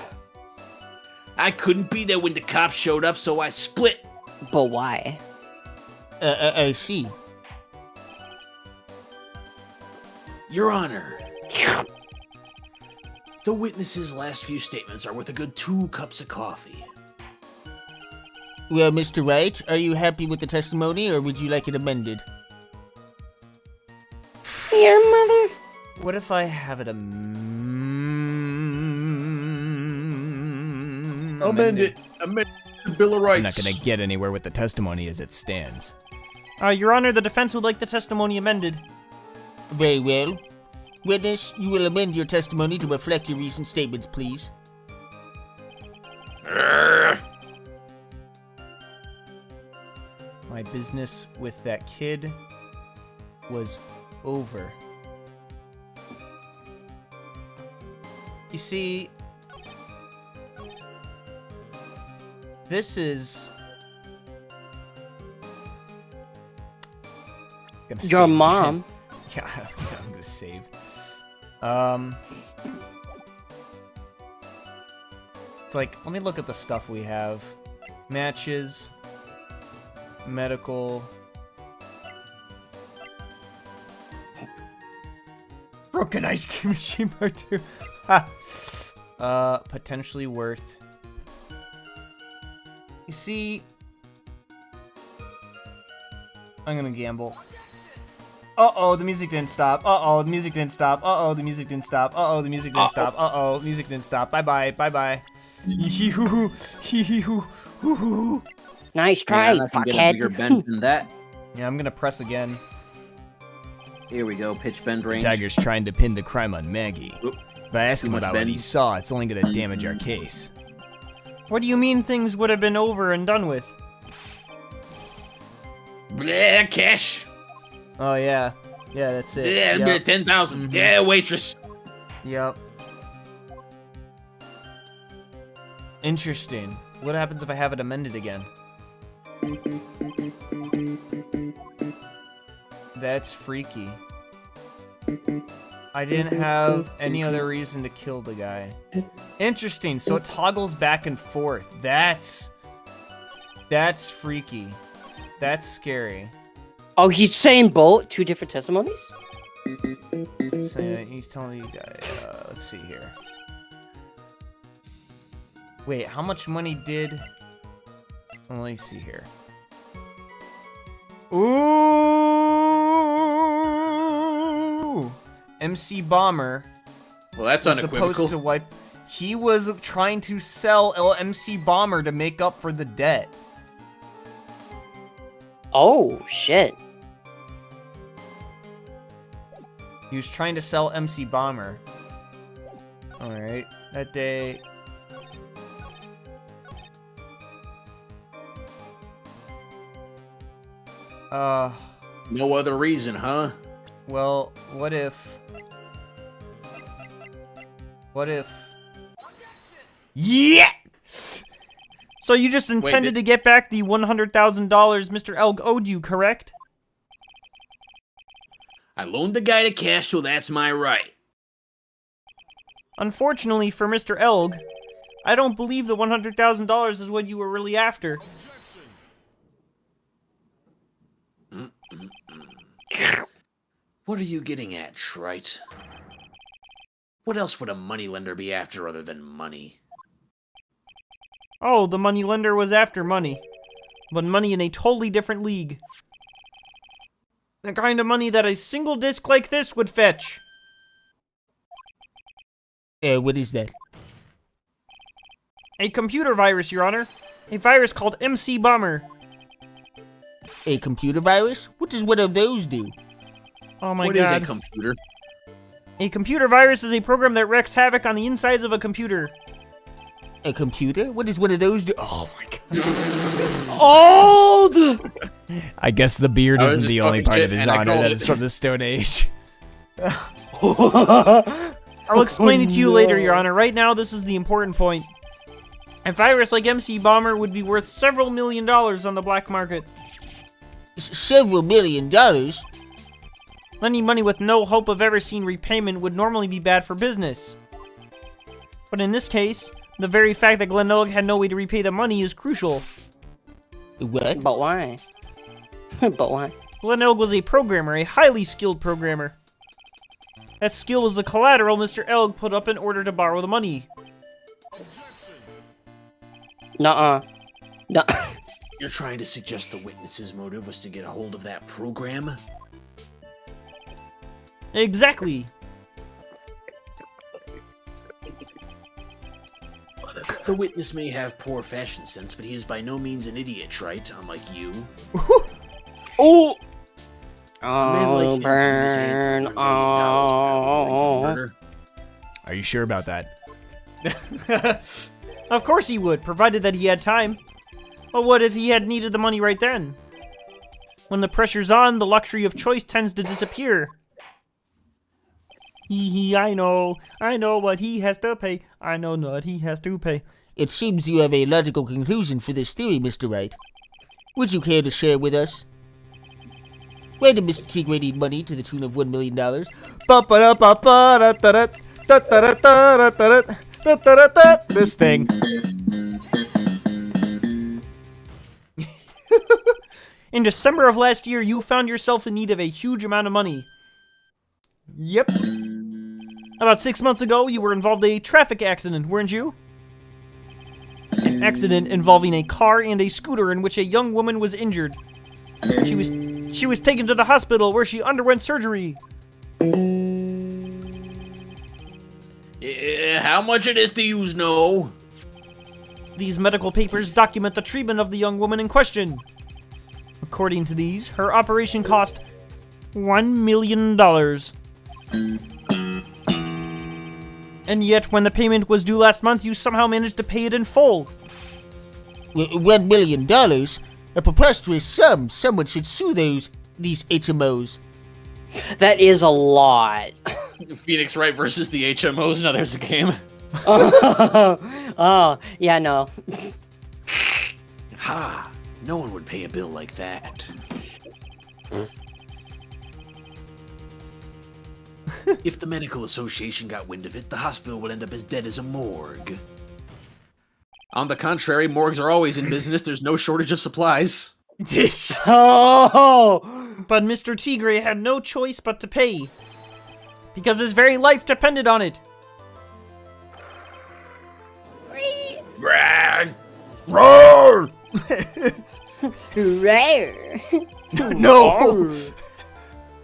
I couldn't be there when the cops showed up, so I split. But why? I see. Your Honor. The witness's last few statements are worth a good 2 cups of coffee. Well, Mr. Wright, are you happy with the testimony, or would you like it amended? Your mother. What if I have it Amend it. Amend the Bill of Rights. I'm not gonna get anywhere with the testimony as it stands. Your Honor, the defense would like the testimony amended. Very well. Witness, you will amend your testimony to reflect your recent statements, please. My business with that kid was over. You see, this is Your mom. Yeah, I'm gonna save. It's like, let me look at the stuff we have. Matches, medical, broken ice cream machine part 2. Ha. Potentially worth. You see, I'm gonna gamble. Uh-oh, the music didn't stop. Uh-oh, the music didn't stop. Uh-oh, the music didn't stop. Uh-oh, the music didn't stop. Uh-oh, music didn't stop. Bye-bye. Bye-bye. Nice try, I can get a bigger fuckhead. bend than that. Yeah, I'm gonna press again. Here we go, pitch bend range. Tiger's trying to pin the crime on Maggie. Oop. If I ask Too him much about what bend. he saw, it's only gonna damage our case. What do you mean things would have been over and done with? Blah, cash. Oh, yeah. Yeah, that's it. Yeah, Yep. 10,000. Yeah, waitress. Yep. Interesting. What happens if I have it amended again? That's freaky. I didn't have any other reason to kill the guy. Interesting, so it toggles back and forth. That's freaky. That's scary. Oh, he's saying both? 2 different testimonies? So, he's telling you guys, let's see here. Wait, how much money did... Well, let me see here. Ooh! MC Bomber Well, that's was unequivocal. supposed to wipe... He was trying to sell MC Bomber to make up for the debt. Oh, shit. He was trying to sell MC Bomber. Alright, that day... No other reason, huh? Well, what if... Yeah! So you just intended to get back the $100,000 Mr. Elg owed you, correct? I loaned the guy the cash, so that's my right. Unfortunately for Mr. Elg, I don't believe the $100,000 is what you were really after. What are you getting at, Wright? What else would a moneylender be after other than money? Oh, the moneylender was after money. But money in a totally different league. The kind of money that a single disc like this would fetch. What is that? A computer virus, Your Honor. A virus called MC Bomber. A computer virus? What does one of those do? Oh my What is god. a computer? A computer virus is a program that wreaks havoc on the insides of a computer. A computer? What does one of those do? Oh my god. Old! I guess the beard I was isn't just the only talking part of shit, his and I honor called that it. is from the Stone Age. I'll explain it to you later, Your Honor. Right now, this is the important point. A virus like MC Bomber would be worth several $1 million on the black market. Several $1 million? Lending money with no hope of ever seeing repayment would normally be bad for business. But in this case, the very fact that Glen Elg had no way to repay the money is crucial. What? But why? But why? Glen Elg was a programmer, a highly skilled programmer. That skill was the collateral Mr. Elg put up in order to borrow the money. Nuh-uh. Nuh You're trying to suggest the witness's motive was to get a hold of that program? Exactly. The witness may have poor fashion sense, but he is by no means an idiot, right? Unlike you. Oh! A man like him can just hand over $1 million for murder. Are you sure about that? Of course he would, provided that he had time. But what if he had needed the money right then? When the pressure's on, the luxury of choice tends to disappear. I know what he has to pay. I know what he has to pay. It seems you have a logical conclusion for this theory, Mr. Wright. Would you care to share with us? Where did Mr. Tigray need money to the tune of $1 million? This thing. In December of last year, you found yourself in need of a huge amount of money. Yep. About 6 months ago, you were involved in a traffic accident, weren't you? An accident involving a car and a scooter in which a young woman was injured. She was taken to the hospital where she underwent surgery. How much of this do you know? These medical papers document the treatment of the young woman in question. According to these, her operation cost $1 million. And yet, when the payment was due last month, you somehow managed to pay it in full. $1 million? A preposterous sum. Someone should sue these HMOs. That is a lot. Phoenix Wright versus the HMOs. Now there's a game. Oh, yeah, no. Ha! No one would pay a bill like that. If the medical association got wind of it, the hospital would end up as dead as a morgue. On the contrary, morgues are always in business. There's no shortage of supplies. Oh! But Mr. Tigray had no choice but to pay. Because his very life depended on it. Brag! Roar! Rare. No!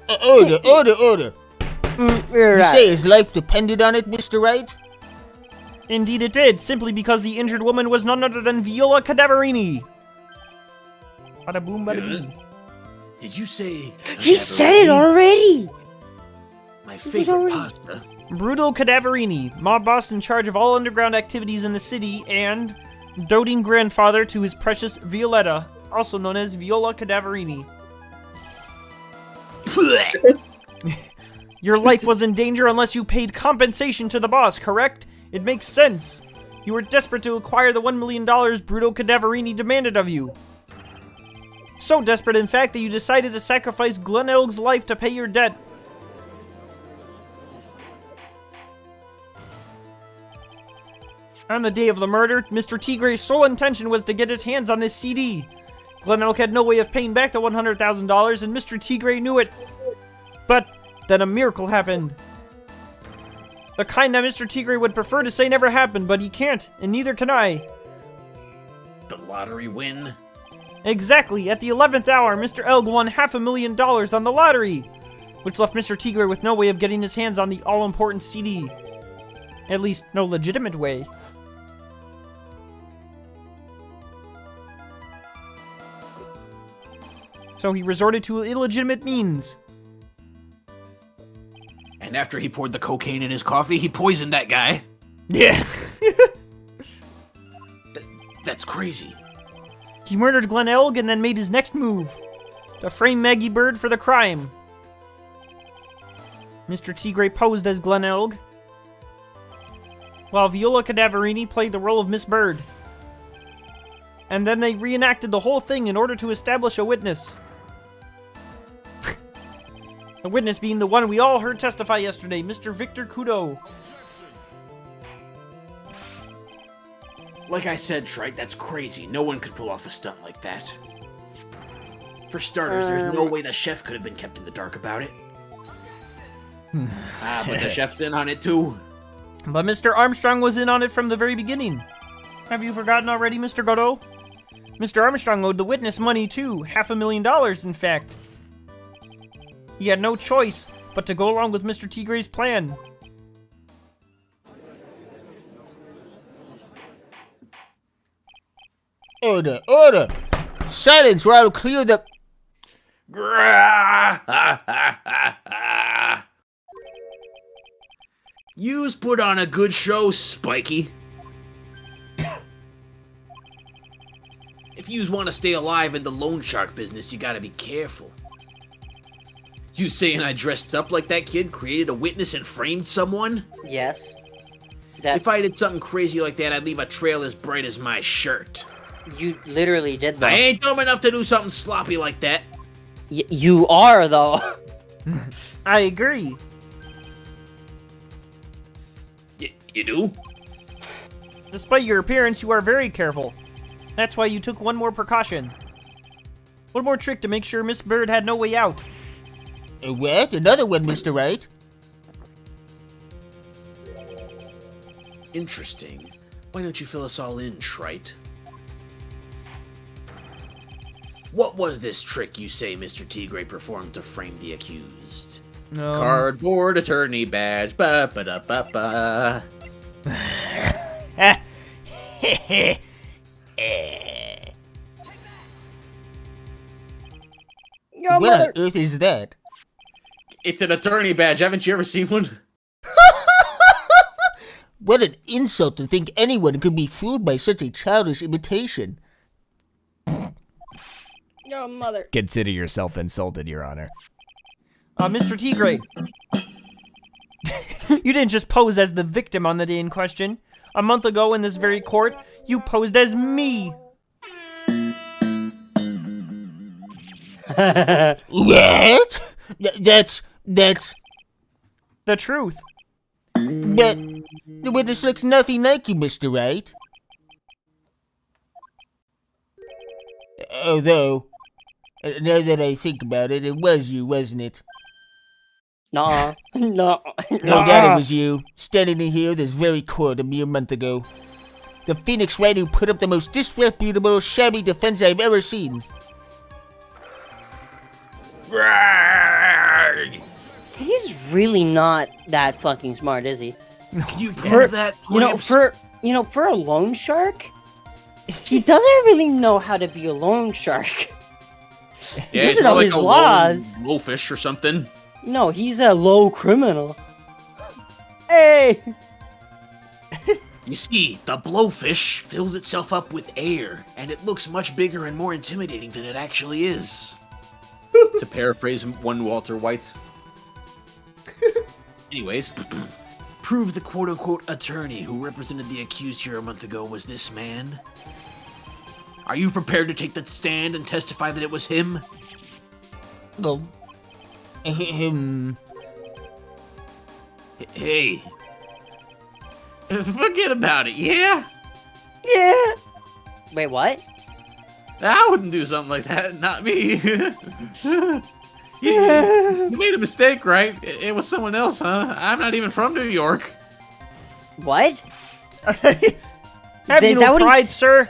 Order. You say his life depended on it, Mr. Wright? Indeed it did, simply because the injured woman was none other than Viola Cadaverini. Bada boom, bada bing. Did you say... He said it already! My favorite pasta. Brutal Cadaverini, mob boss in charge of all underground activities in the city, and doting grandfather to his precious Violetta, also known as Viola Cadaverini. Your life was in danger unless you paid compensation to the boss, correct? It makes sense. You were desperate to acquire the $1 million Bruto Cadaverini demanded of you. So desperate, in fact, that you decided to sacrifice Glen Elg's life to pay your debt. On the day of the murder, Mr. Tigray's sole intention was to get his hands on this CD. Glen Elg had no way of paying back the $100,000, and Mr. Tigray knew it. But then a miracle happened. The kind that Mr. Tigray would prefer to say never happened, but he can't, and neither can I. The lottery win? Exactly, at the 11th hour, Mr. Elg won $500,000 on the lottery, which left Mr. Tigray with no way of getting his hands on the all-important CD. At least, no legitimate way. So he resorted to illegitimate means. And after he poured the cocaine in his coffee, he poisoned that guy. Yeah. That's crazy. He murdered Glen Elg and then made his next move to frame Maggie Bird for the crime. Mr. Tigre posed as Glen Elg, while Viola Cadaverini played the role of Miss Bird. And then they reenacted the whole thing in order to establish a witness. The witness being the one we all heard testify yesterday, Mr. Victor Kudo. Like I said, Trite, that's crazy. No one could pull off a stunt like that. For starters, there's no way the chef could have been kept in the dark about it. But the chef's in on it too. But Mr. Armstrong was in on it from the very beginning. Have you forgotten already, Mr. Godot? Mr. Armstrong owed the witness money too, $500,000 in fact. He had no choice but to go along with Mr. Tigre's plan. Order, order! Silence or I'll clear the... You's put on a good show, Spiky. If yous want to stay alive in the loan shark business, you gotta be careful. You saying I dressed up like that kid, created a witness, and framed someone? Yes. If I did something crazy like that, I'd leave a trail as bright as my shirt. You literally did that. I ain't dumb enough to do something sloppy like that. You are, though. I agree. You do? Despite your appearance, you are very careful. That's why you took one more precaution. One more trick to make sure Miss Bird had no way out. What? Another one, Mr. Wright? Interesting. Why don't you fill us all in, Trite? What was this trick you say Mr. Tigre performed to frame the accused? Cardboard attorney badge. Ba ba da ba ba. Your What mother. on earth is that? It's an attorney badge. Haven't you ever seen one? What an insult to think anyone could be fooled by such a childish imitation. Your mother. Consider yourself insulted, Your Honor. Mr. Tigre. You didn't just pose as the victim on the day in question. A month ago in this very court, you posed as me. What? That's... The truth. But the witness looks nothing like you, Mr. Wright. Although, now that I think about it, it was you, wasn't it? Nuh-uh. No. No doubt it was you, standing in here this very court a mere month ago. The Phoenix Wright who put up the most disreputable, shabby defense I've ever seen. He's really not that fucking smart, is he? Can you prove that? For a loan shark, he doesn't really know how to be a loan shark. He Yeah, doesn't know his laws. Low fish or something. No, he's a low criminal. Hey! You see, the blowfish fills itself up with air, and it looks much bigger and more intimidating than it actually is. To paraphrase one Walter White. Anyways, prove the quote-unquote attorney who represented the accused here a month ago was this man. Are you prepared to take the stand and testify that it was him? Well, Hey. Forget about it, yeah? Yeah. Wait, what? I wouldn't do something like that, not me. You made a mistake, right? It was someone else, huh? I'm not even from New York. What? Have you no pride, sir?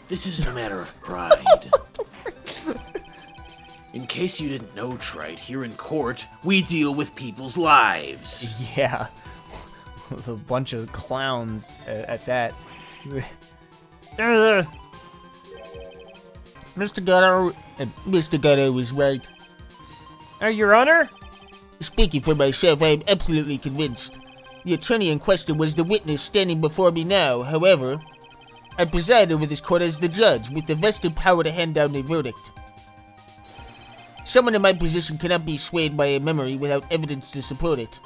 This isn't a matter of pride. In case you didn't know, Trite, here in court, we deal with people's lives. Yeah. With a bunch of clowns at that. Mr. Gatto was right. Your Honor? Speaking for myself, I am absolutely convinced. The attorney in question was the witness standing before me now. However, I preside over this court as the judge, with the vested power to hand down a verdict. Someone in my position cannot be swayed by a memory without evidence to support it.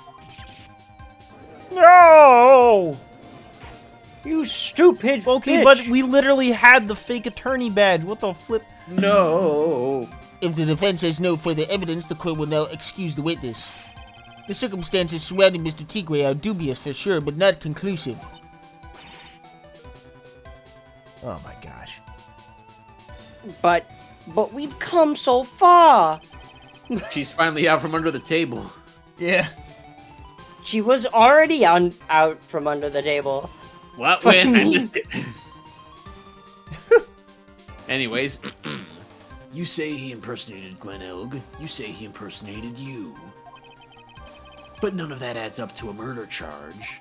No! You stupid Okay, bitch. but we literally had the fake attorney badge. What the flip? No. If the defense has no further evidence, the court will now excuse the witness. The circumstances surrounding Mr. Tigre are dubious for sure, but not conclusive. Oh my gosh. But we've come so far. She's finally out from under the table. Yeah. She was already out from under the table. What? Fuck Wait, I me. missed it. Anyways, You say he impersonated Glen Elg. You say he impersonated you. But none of that adds up to a murder charge.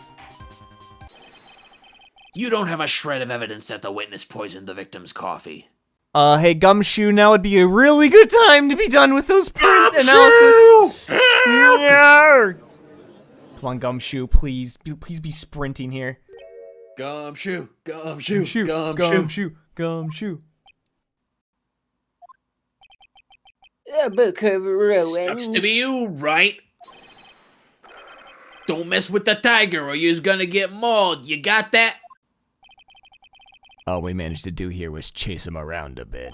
You don't have a shred of evidence that the witness poisoned the victim's coffee. Hey, Gumshoe, now would be a really good time to be done with those print analysis. Yeah. Come on, Gumshoe, please be sprinting here. Gumshoe, gumshoe, Gumshoe, gumshoe. Gumshoe. A book of ruins. Sucks to be you, Wright. Don't mess with the tiger or you's gonna get mauled. You got that? All we managed to do here was chase him around a bit.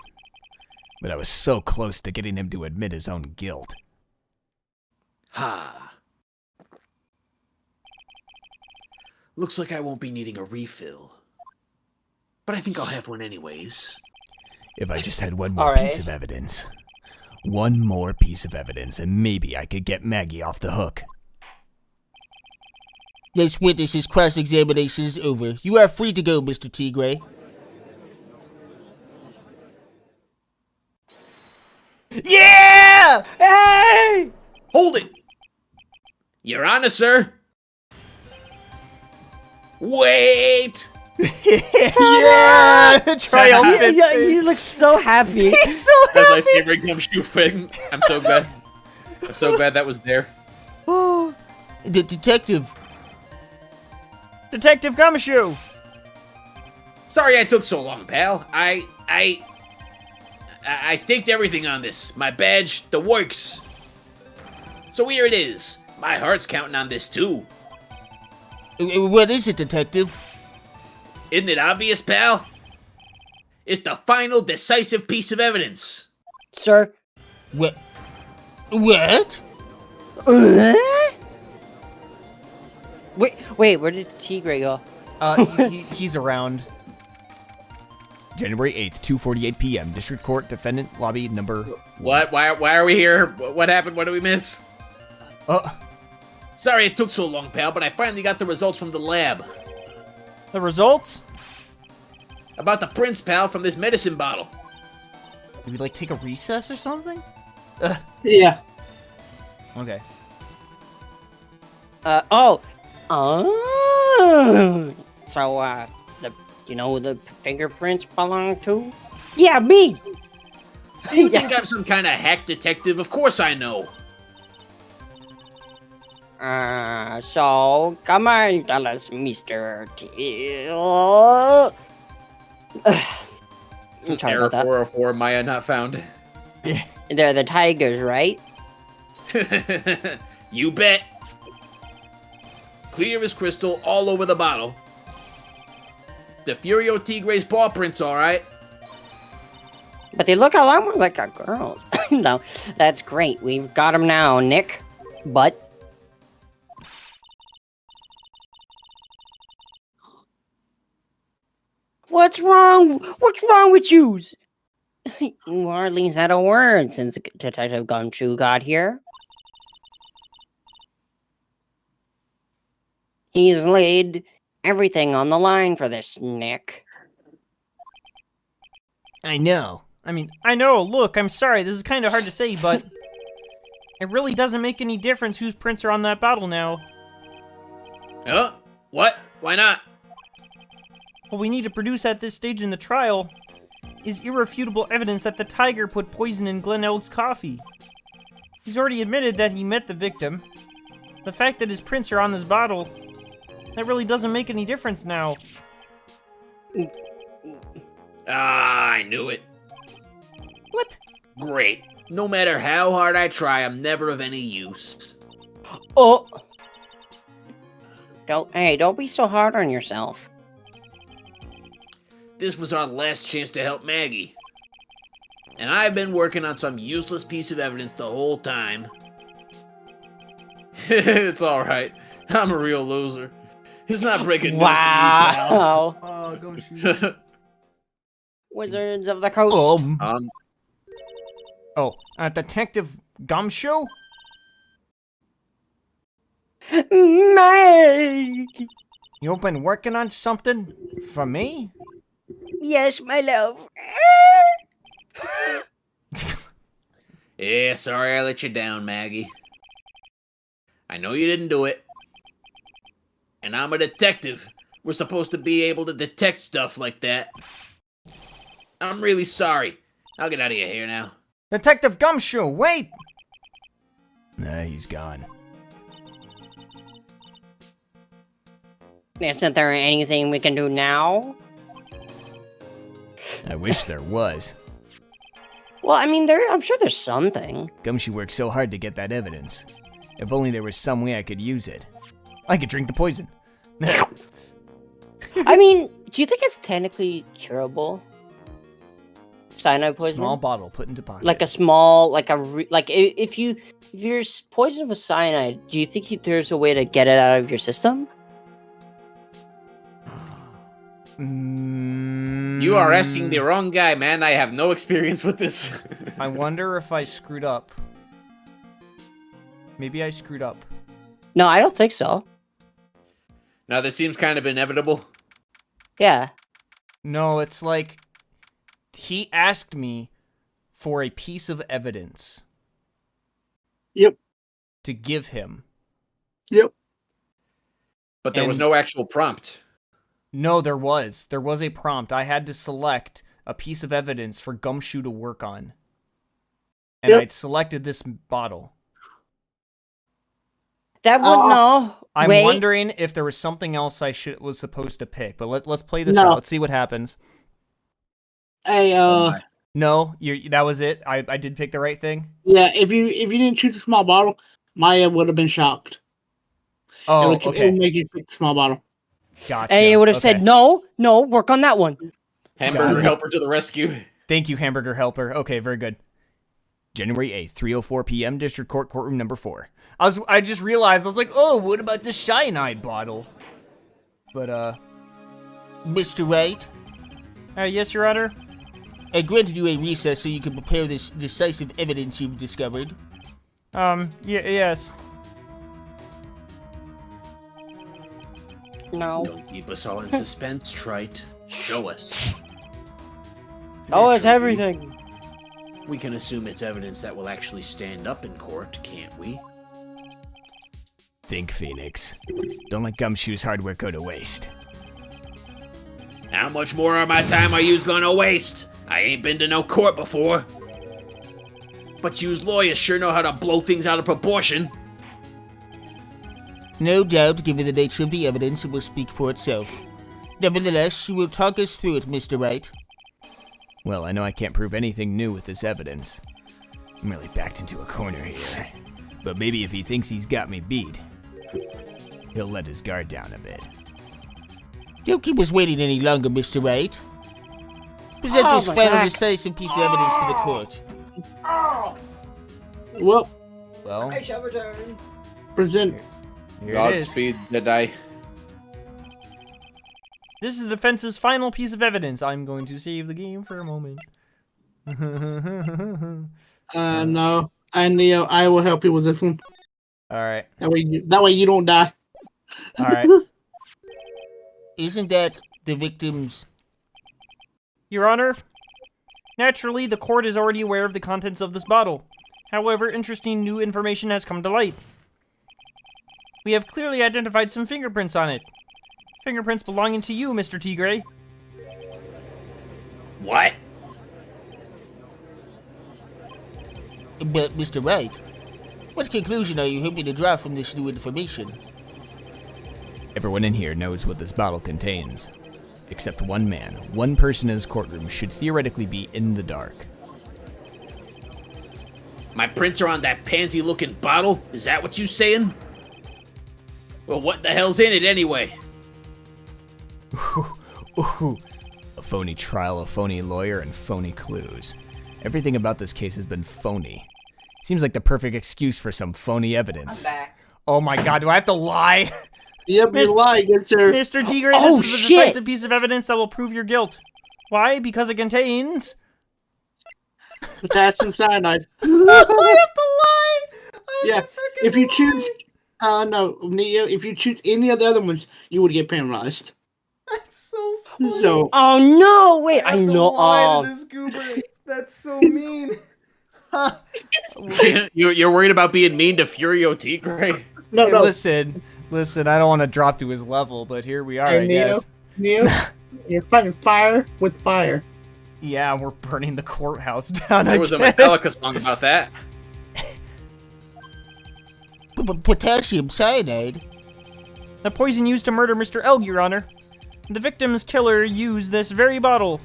But I was so close to getting him to admit his own guilt. Ha. Looks like I won't be needing a refill. But I think I'll have one anyways. If I just had one more All right. piece of evidence. One more piece of evidence, and maybe I could get Maggie off the hook. This witness's cross-examination is over. You are free to go, Mr. Tigre. Yeah! Hey! Hold it! Your Honor, sir. Wait! Yeah! Triumphant. Yeah, he looks so happy. He's so that's my happy. favorite gumshoe thing. I'm so glad. I'm so glad that was there. The detective. Detective Gumshoe! Sorry I took so long, pal. I staked everything on this. My badge, the works. So here it is. My heart's counting on this too. What is it, detective? Isn't it obvious, pal? It's the final decisive piece of evidence. Sir. What? What? Wait, where did the tigre go? He's around. January 8th, 2:48 p.m. District Court, Defendant Lobby Number... What? Why are we here? What happened? What did we miss? Sorry it took so long, pal, but I finally got the results from the lab. The results? About the prints, pal, from this medicine bottle. Did we, like, take a recess or something? Yeah. Okay. So, the fingerprints belong to? Yeah, me! Do you think I'm some kind of hack detective? Of course I know. So, come on, tell us, Mr. Teal. I'm sorry Error about that. 404, Maya not found. They're the tigers, right? You bet. Clear as crystal, all over the bottle. The Furio Tigre's paw prints, alright. But they look a lot more like a girl's. No, that's great. We've got them now, Nick. But... What's wrong? What's wrong with yous? You hardly said a word since Detective Gumshoe got here. He's laid everything on the line for this, Nick. I know. I know, look, I'm sorry, this is kind of hard to say, but... it really doesn't make any difference whose prints are on that bottle now. Huh? What? Why not? What we need to produce at this stage in the trial is irrefutable evidence that the tiger put poison in Glen Elg's coffee. He's already admitted that he met the victim. The fact that his prints are on this bottle That really doesn't make any difference now. Ah, I knew it. What? Great. No matter how hard I try, I'm never of any use. Oh. Don't be so hard on yourself. This was our last chance to help Maggie. And I've been working on some useless piece of evidence the whole time. It's alright. I'm a real loser. It's not breaking news to me, pal. Wow. Oh, Gumshoe. Wizards of the Coast. Detective Gumshoe? Meg! You've been working on something for me? Yes, my love. Yeah, sorry I let you down, Maggie. I know you didn't do it. And I'm a detective. We're supposed to be able to detect stuff like that. I'm really sorry. I'll get out of your hair now. Detective Gumshoe, wait! Nah, he's gone. Isn't there anything we can do now? I wish there was. Well, I mean, I'm sure there's something. Gumshoe worked so hard to get that evidence. If only there was some way I could use it. I could drink the poison. I mean, do you think it's technically curable? Cyanide poison? Small bottle put into pocket. Like a small, if you're poisoned with cyanide, do you think there's a way to get it out of your system? You are asking the wrong guy, man. I have no experience with this. I wonder if I screwed up. Maybe I screwed up. No, I don't think so. Now, this seems kind of inevitable. Yeah. No, it's like he asked me for a piece of evidence. Yep. To give him. Yep. But there was no actual prompt. No, there was. There was a prompt. I had to select a piece of evidence for Gumshoe to work on. And I'd selected this bottle. That would no. I'm Wait. wondering if there was something else I was supposed to pick. But let's play this out. Let's see what happens. Hey, No, that was it. I did pick the right thing. Yeah, if you didn't choose a small bottle, Maya would have been shocked. Oh, It okay. would make you pick the small bottle. Gotcha. And it would have said, no, work on that one. Hamburger helper to the rescue. Thank you, Hamburger Helper. Okay, very good. January 8th, 3:04 p.m., District Court, courtroom number 4. I just realized, I was like, oh, what about the cyanide bottle? But, Mr. Wright? Yes, Your Honor? I granted you a recess so you can prepare this decisive evidence you've discovered. Yes. No. Don't keep us all in suspense, Trite. Show us. Oh, it's Naturally, everything. We can assume it's evidence that will actually stand up in court, can't we? Think, Phoenix. Don't let Gumshoe's hard work go to waste. How much more of my time are yous gonna waste? I ain't been to no court before. But yous lawyers sure know how to blow things out of proportion. No doubt, given the nature of the evidence, it will speak for itself. Nevertheless, you will talk us through it, Mr. Wright. Well, I know I can't prove anything new with this evidence. I'm really backed into a corner here. But maybe if he thinks he's got me beat, he'll let his guard down a bit. Don't keep us waiting any longer, Mr. Wright. Present this my final back. decisive piece of evidence to the court. Well, Well, I shall return. present. here it is. Godspeed, Jedi. This is the defense's final piece of evidence. I'm going to save the game for a moment. No. And Neo, I will help you with this one. Alright. That way you don't die. Alright. Isn't that the victim's... Your Honor, naturally, the court is already aware of the contents of this bottle. However, interesting new information has come to light. We have clearly identified some fingerprints on it. Fingerprints belonging to you, Mr. Tigray. What? But, Mr. Wright, what conclusion are you hoping to draw from this new information? Everyone in here knows what this bottle contains. Except one man. One person in this courtroom should theoretically be in the dark. My prints are on that pansy-looking bottle? Is that what you saying? Well, what the hell's in it anyway? Ooh. A phony trial, a phony lawyer, and phony clues. Everything about this case has been phony. Seems like the perfect excuse for some phony evidence. Oh my god, do I have to lie? Yep, you're lying, good sir. Mr. Tigre, Oh, this is a shit. decisive piece of evidence that will prove your guilt. Why? Because it contains... Potassium cyanide. I have to lie! Yeah, if you choose... no, Neo, if you choose any of the other ones, you would get penalized. That's so funny. So, Oh no! Wait, I know. Oh, this goober. That's so mean. You're worried about being mean to Furio Tigre? no, Hey, no. listen, I don't want to drop to his level, but here we are, Hey, I Neo, guess. Neo, you're fighting fire with fire. Yeah, we're burning the courthouse down, There was a Metallica song about that. Potassium cyanide? The poison used to murder Mr. Elg, Your Honor. The victim's killer used this very bottle.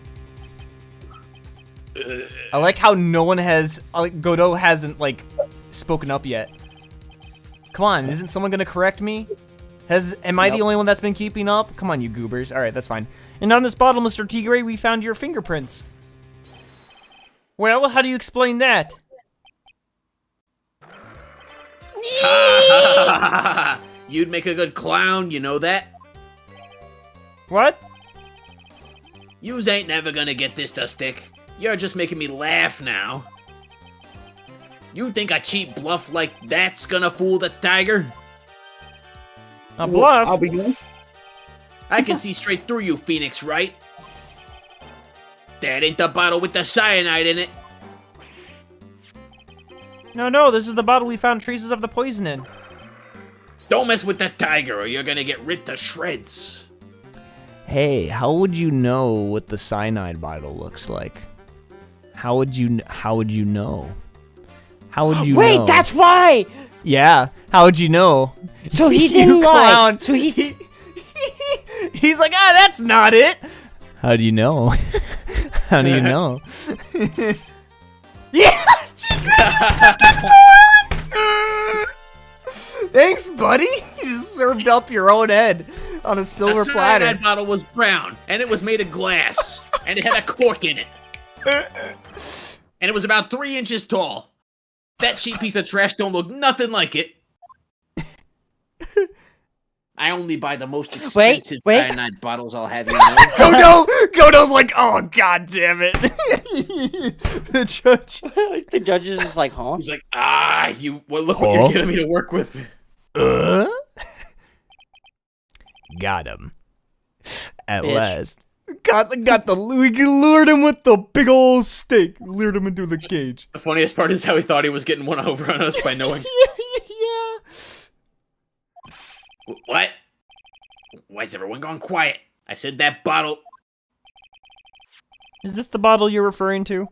I like how no one has... Godot hasn't, spoken up yet. Come on, isn't someone gonna correct me? Am I the only one that's been keeping up? Come on, you goobers. Alright, that's fine. And on this bottle, Mr. Tigre, we found your fingerprints. Well, how do you explain that? You'd make a good clown, you know that? What? Yous ain't never gonna get this to stick. You're just making me laugh now. You think a cheap bluff like that's gonna fool the tiger? A bluff? I'll be doing. I can see straight through you, Phoenix, right? That ain't the bottle with the cyanide in it. No, this is the bottle we found traces of the poison in. Don't mess with the tiger or you're gonna get ripped to shreds. Hey, how would you know what the cyanide bottle looks like? How would you know? How would you know? wait, that's why. Yeah, how would you know? So he You didn't lie. clown. So he. He's like, that's not it. How do you know? How do you know? Yes! Thanks, buddy. You just served up your own head on a silver The platter. cyanide bottle was brown, and it was made of glass, and it had a cork in it. And it was about 3 inches tall. That cheap piece of trash don't look nothing like it. I only buy the most expensive wait. cyanide bottles, I'll have you know. Godo's like, oh, god damn it. The judge. The judge is just like, huh? He's like, look what you're getting me to work with. Got him. At Bitch. last. We lured him with the big old stake. Lured him into the cage. The funniest part is how he thought he was getting one over on us by knowing. Yeah. What? Why is everyone gone quiet? I said that bottle. Is this the bottle you're referring to?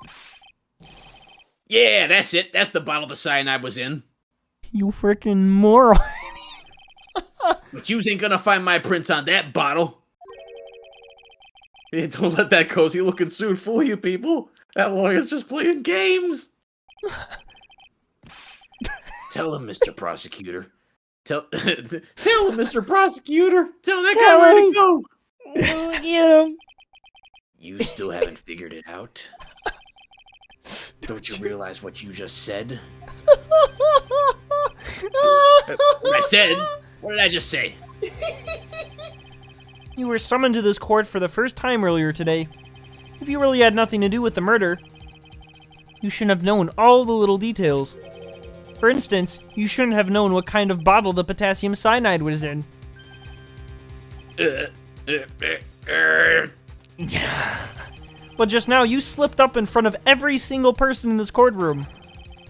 Yeah, that's it. That's the bottle the cyanide was in. You freaking moron. But you ain't gonna find my prints on that bottle. Hey, don't let that cozy looking suit fool you, people. That lawyer's just playing games. Tell him, Mr. Prosecutor. Tell him, Mr. Prosecutor. Tell that guy where to go. Get him. You still haven't figured it out? Don't you realize what you just said? What I said? What did I just say? You were summoned to this court for the first time earlier today. If you really had nothing to do with the murder, you shouldn't have known all the little details. For instance, you shouldn't have known what kind of bottle the potassium cyanide was in. But just now, you slipped up in front of every single person in this courtroom.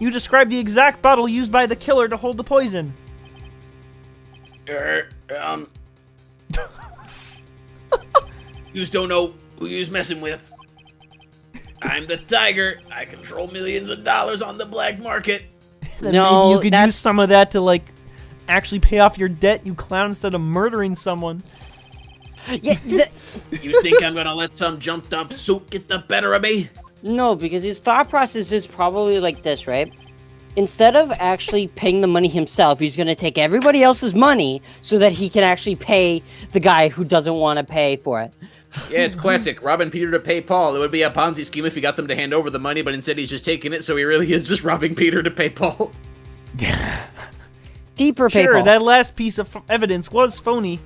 You described the exact bottle used by the killer to hold the poison. Yous don't know who yous messing with. I'm the tiger. I control millions of dollars on the black market. Then No, maybe you could use some of that to, like, actually pay off your debt, you clown, instead of murdering someone. Yeah, You think I'm gonna let some jumped up suit get the better of me? no, because his thought process is probably like this, right? Instead of actually paying the money himself, he's gonna take everybody else's money so that he can actually pay the guy who doesn't want to pay for it. Yeah, it's classic. Robbing Peter to pay Paul. It would be a Ponzi scheme if he got them to hand over the money, but instead he's just taking it, so he really is just robbing Peter to pay Paul. Deeper pay Sure, Paul. that last piece of evidence was phony.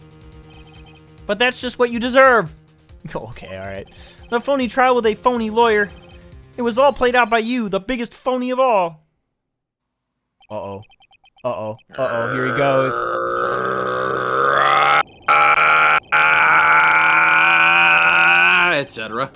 But that's just what you deserve. Okay, alright. The phony trial with a phony lawyer. It was all played out by you, the biggest phony of all. Uh-oh. Uh-oh. Uh-oh. Here he goes. Etc.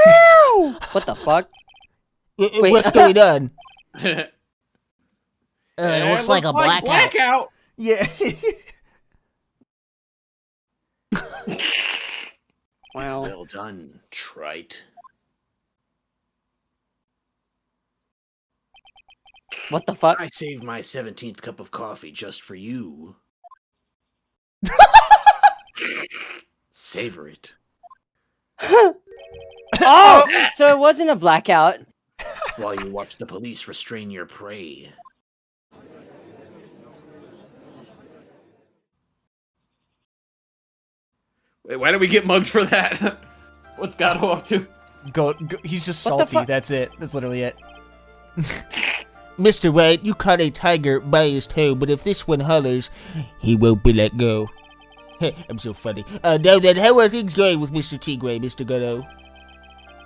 No! What the fuck? Wait. What's going on? It looks like a blackout. Yeah. Well, Well done, Trite. what the fuck? I saved my 17th cup of coffee just for you. Savor it. Oh, so it wasn't a blackout. While you watch the police restrain your prey. Wait, why did we get mugged for that? What's Gato up to? Go, he's just What the salty. fuck? That's it. That's literally it. Mr. Wright, you caught a tiger by his toe, but if this one hollers, he won't be let go. I'm so funny. Now then, how are things going with Mr. Tigre, Mr. Gunno?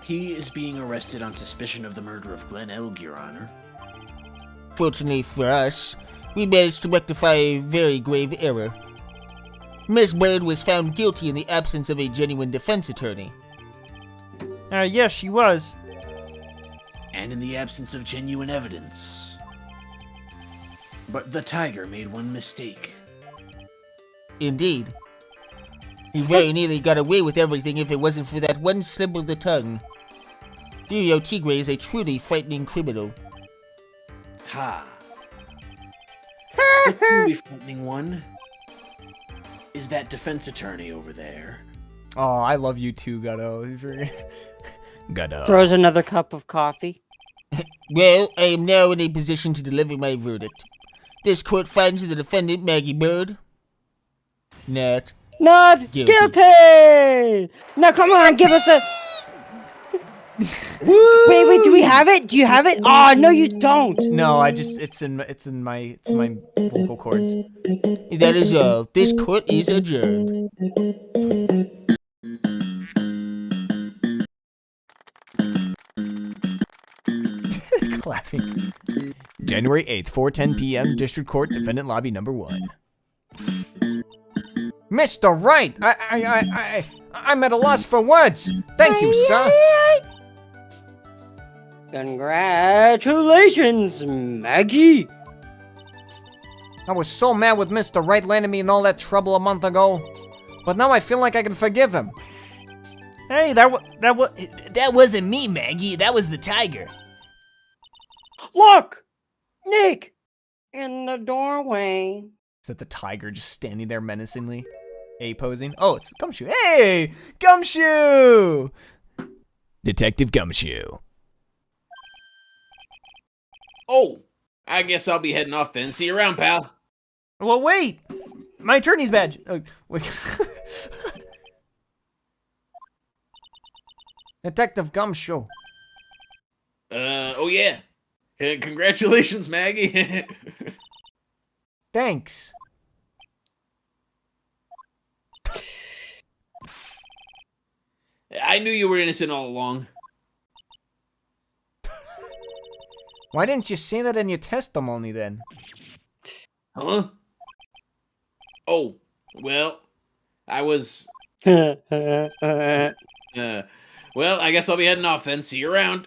He is being arrested on suspicion of the murder of Glenn Elg, Your Honor. Fortunately for us, we managed to rectify a very grave error. Miss Bird was found guilty in the absence of a genuine defense attorney. Yes, she was. And in the absence of genuine evidence. But the tiger made one mistake. Indeed. He very nearly got away with everything if it wasn't for that one slip of the tongue. Furio Tigre is a truly frightening criminal. Ha. The truly frightening one is that defense attorney over there. Oh, I love you too, Gutto. Gutto. Throws another cup of coffee. Well, I am now in a position to deliver my verdict. This court finds the defendant, Maggie Bird, not guilty. Now come on, give us a... wait, do we have it? Do you have it? Oh, no, you don't. No, it's in my vocal cords. That is all. This court is adjourned. Clapping. January 8th, 4:10 p.m. District Court, Defendant Lobby Number 1. Mr. Wright, I'm at a loss for words. Thank you, sir. Congratulations, Maggie. I was so mad with Mr. Wright landing me in all that trouble a month ago, but now I feel like I can forgive him. Hey, that wasn't me, Maggie. That was the tiger. Look, Nick, in the doorway. Is that the tiger just standing there menacingly? A-posing? Oh, it's Gumshoe. Hey! Gumshoe! Detective Gumshoe. Oh, I guess I'll be heading off then. See you around, pal. Well, wait. My attorney's badge. Oh, wait. Detective Gumshoe. Oh yeah. Congratulations, Maggie. Thanks. I knew you were innocent all along. Why didn't you say that in your testimony then? Huh? Oh, well, I was... well, I guess I'll be heading off then. See you around.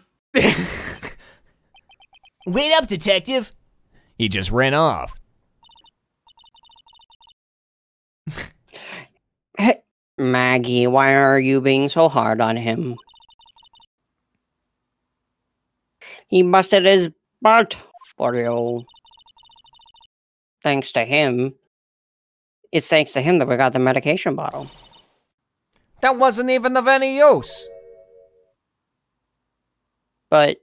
Wait up, detective. He just ran off. Maggie, why are you being so hard on him? He busted his butt for you. Thanks to him. It's thanks to him that we got the medication bottle. That wasn't even of any use. But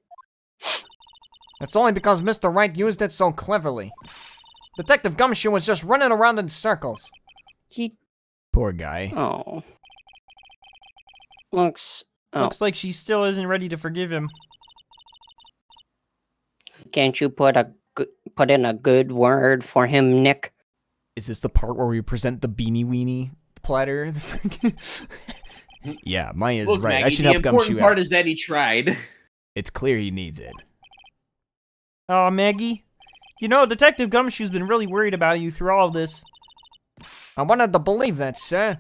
It's only because Mr. Wright used it so cleverly. Detective Gumshoe was just running around in circles. he... Poor guy. Oh. Looks like she still isn't ready to forgive him. Can't you put in a good word for him, Nick? Is this the part where we present the beanie weenie platter? Yeah, Maya's Look, right. Maggie, I should the help important Gumshoe part out. is that he tried. It's clear he needs it. Oh, Maggie. You know, Detective Gumshoe's been really worried about you through all of this. I wanted to believe that, sir.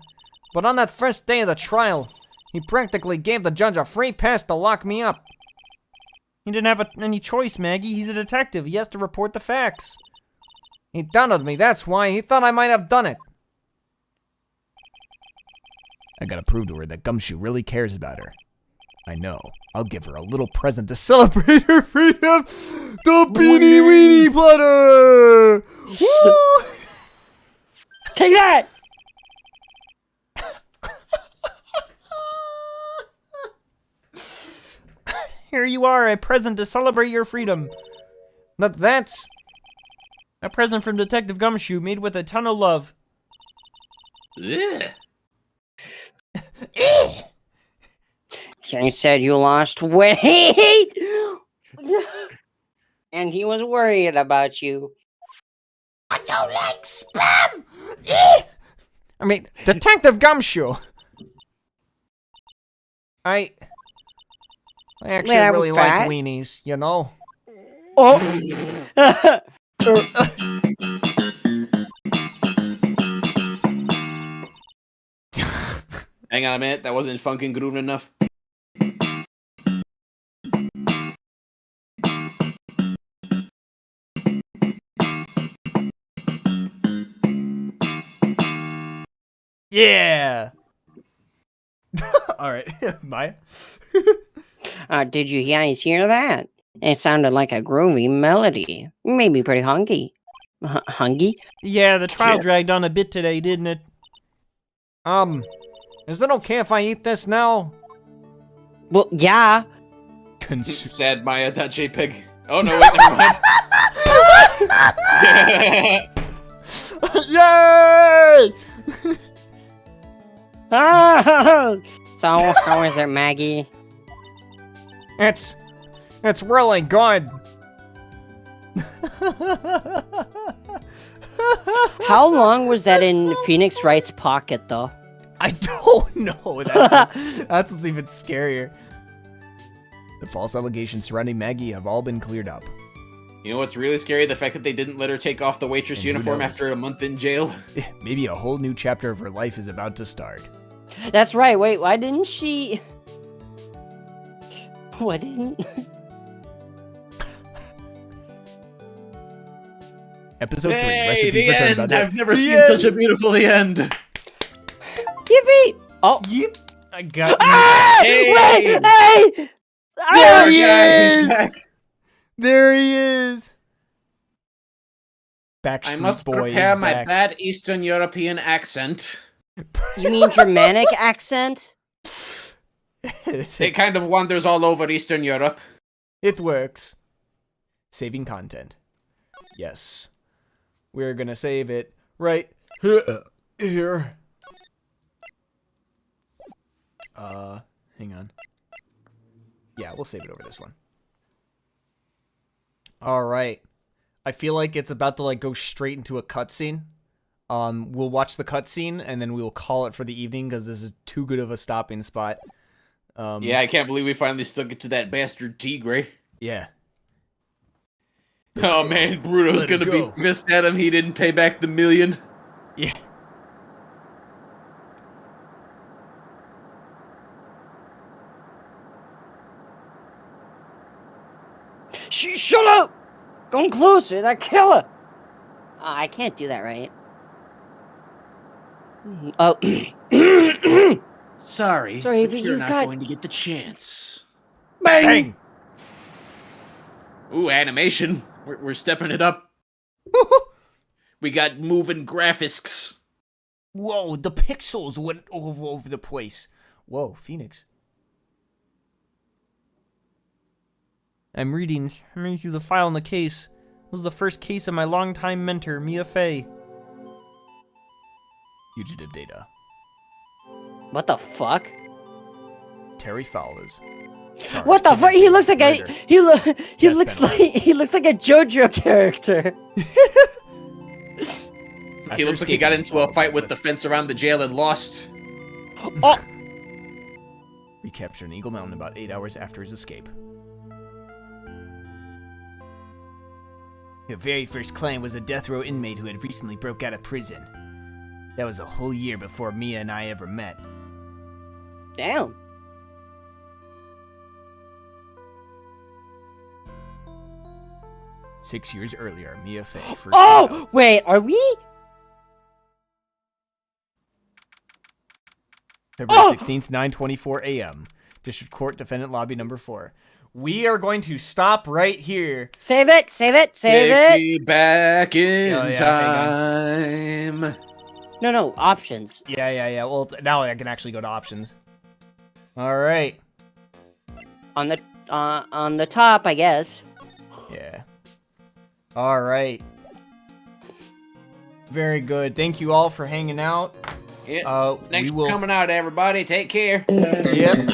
But on that first day of the trial, he practically gave the judge a free pass to lock me up. He didn't have any choice, Maggie. He's a detective. He has to report the facts. He doubted me, that's why. He thought I might have done it. I gotta prove to her that Gumshoe really cares about her. I know. I'll give her a little present to celebrate her freedom. The beanie weenie platter! Woo! Take that! Here you are, a present to celebrate your freedom. But that's... A present from Detective Gumshoe made with a ton of love. Ugh. He said you lost weight! And he was worried about you. I don't like spam! I mean, Detective Gumshoe! I actually I'm really fat. like weenies, you know? Oh! Hang on a minute, that wasn't fucking grooving enough. Yeah! Alright, Maya? Did you guys hear that? It sounded like a groovy melody. Maybe pretty hunky. Hunky? Yeah, the trial dragged on a bit today, didn't it? Is it okay if I eat this now? Well, yeah. Sad Maya.jpg. Oh no, wait, never mind. Yay! So, how is it, Maggie? It's really good. How long was that in Phoenix Wright's pocket, though? I don't know. That's what's even scarier. The false allegations surrounding Maggie have all been cleared up. You know what's really scary? The fact that they didn't let her take off the waitress And who uniform knows? after a month in jail. Maybe a whole new chapter of her life is about to start. That's right. Wait, why didn't she... What didn't... Episode 3, Hey, Recipe the for Turn end! Budget. I've never The seen end! such a beautiful the end. Yippee! Oh. Yep, I got you. Ah! Hey! Wait! Hey! There Ah! he guys, is! back. There he is! I Backstreet must Boy prepare is my back. bad Eastern European accent. You mean Germanic accent? It kind of wanders all over Eastern Europe. It works. Saving content. Yes. We're gonna save it right here. Hang on. Yeah, we'll save it over this one. Alright. I feel like it's about to go straight into a cutscene. We'll watch the cutscene and then we will call it for the evening because this is too good of a stopping spot. Yeah, I can't believe we finally stuck it to that bastard Tigre. Yeah. Oh man, Bruno's Let it gonna go. be pissed at him he didn't pay back the $1 million. Yeah. Shut up! Come closer, that killer! I can't do that, right? Oh. Sorry, Sorry, but but you're you've not got- going to get the chance. Bang! Ooh, animation. We're stepping it up. We got moving graphics. Whoa, the pixels went all over the place. Whoa, Phoenix. I'm reading through the file in the case. It was the first case of my longtime mentor, Mia Fey. Fugitive data. What the fuck? Terry Fowler's. charged What the fuck? He kidnapping, looks like murder. he Death looks penalty. like he looks like a JoJo character. He looks like he got into a fight with the fence around the jail and lost. Oh, Recaptured in Eagle Mountain about 8 hours after his escape. The very first client was a death row inmate who had recently broke out of prison. That was a whole year before Mia and I ever met. damn. Six years earlier, Mia Fey first. Oh, wait, are we? February Oh! 16th, 9:24 a.m. District Court, Defendant Lobby Number 4. We are going to stop right here. Save it, save it, save Take it. me back in Oh, yeah, time. No, options. Yeah. Well, now I can actually go to options. All right. On the top, I guess. Yeah. All right. Very good. Thank you all for hanging out. Yeah. Thanks we will. for coming out, everybody. Take care. Yep.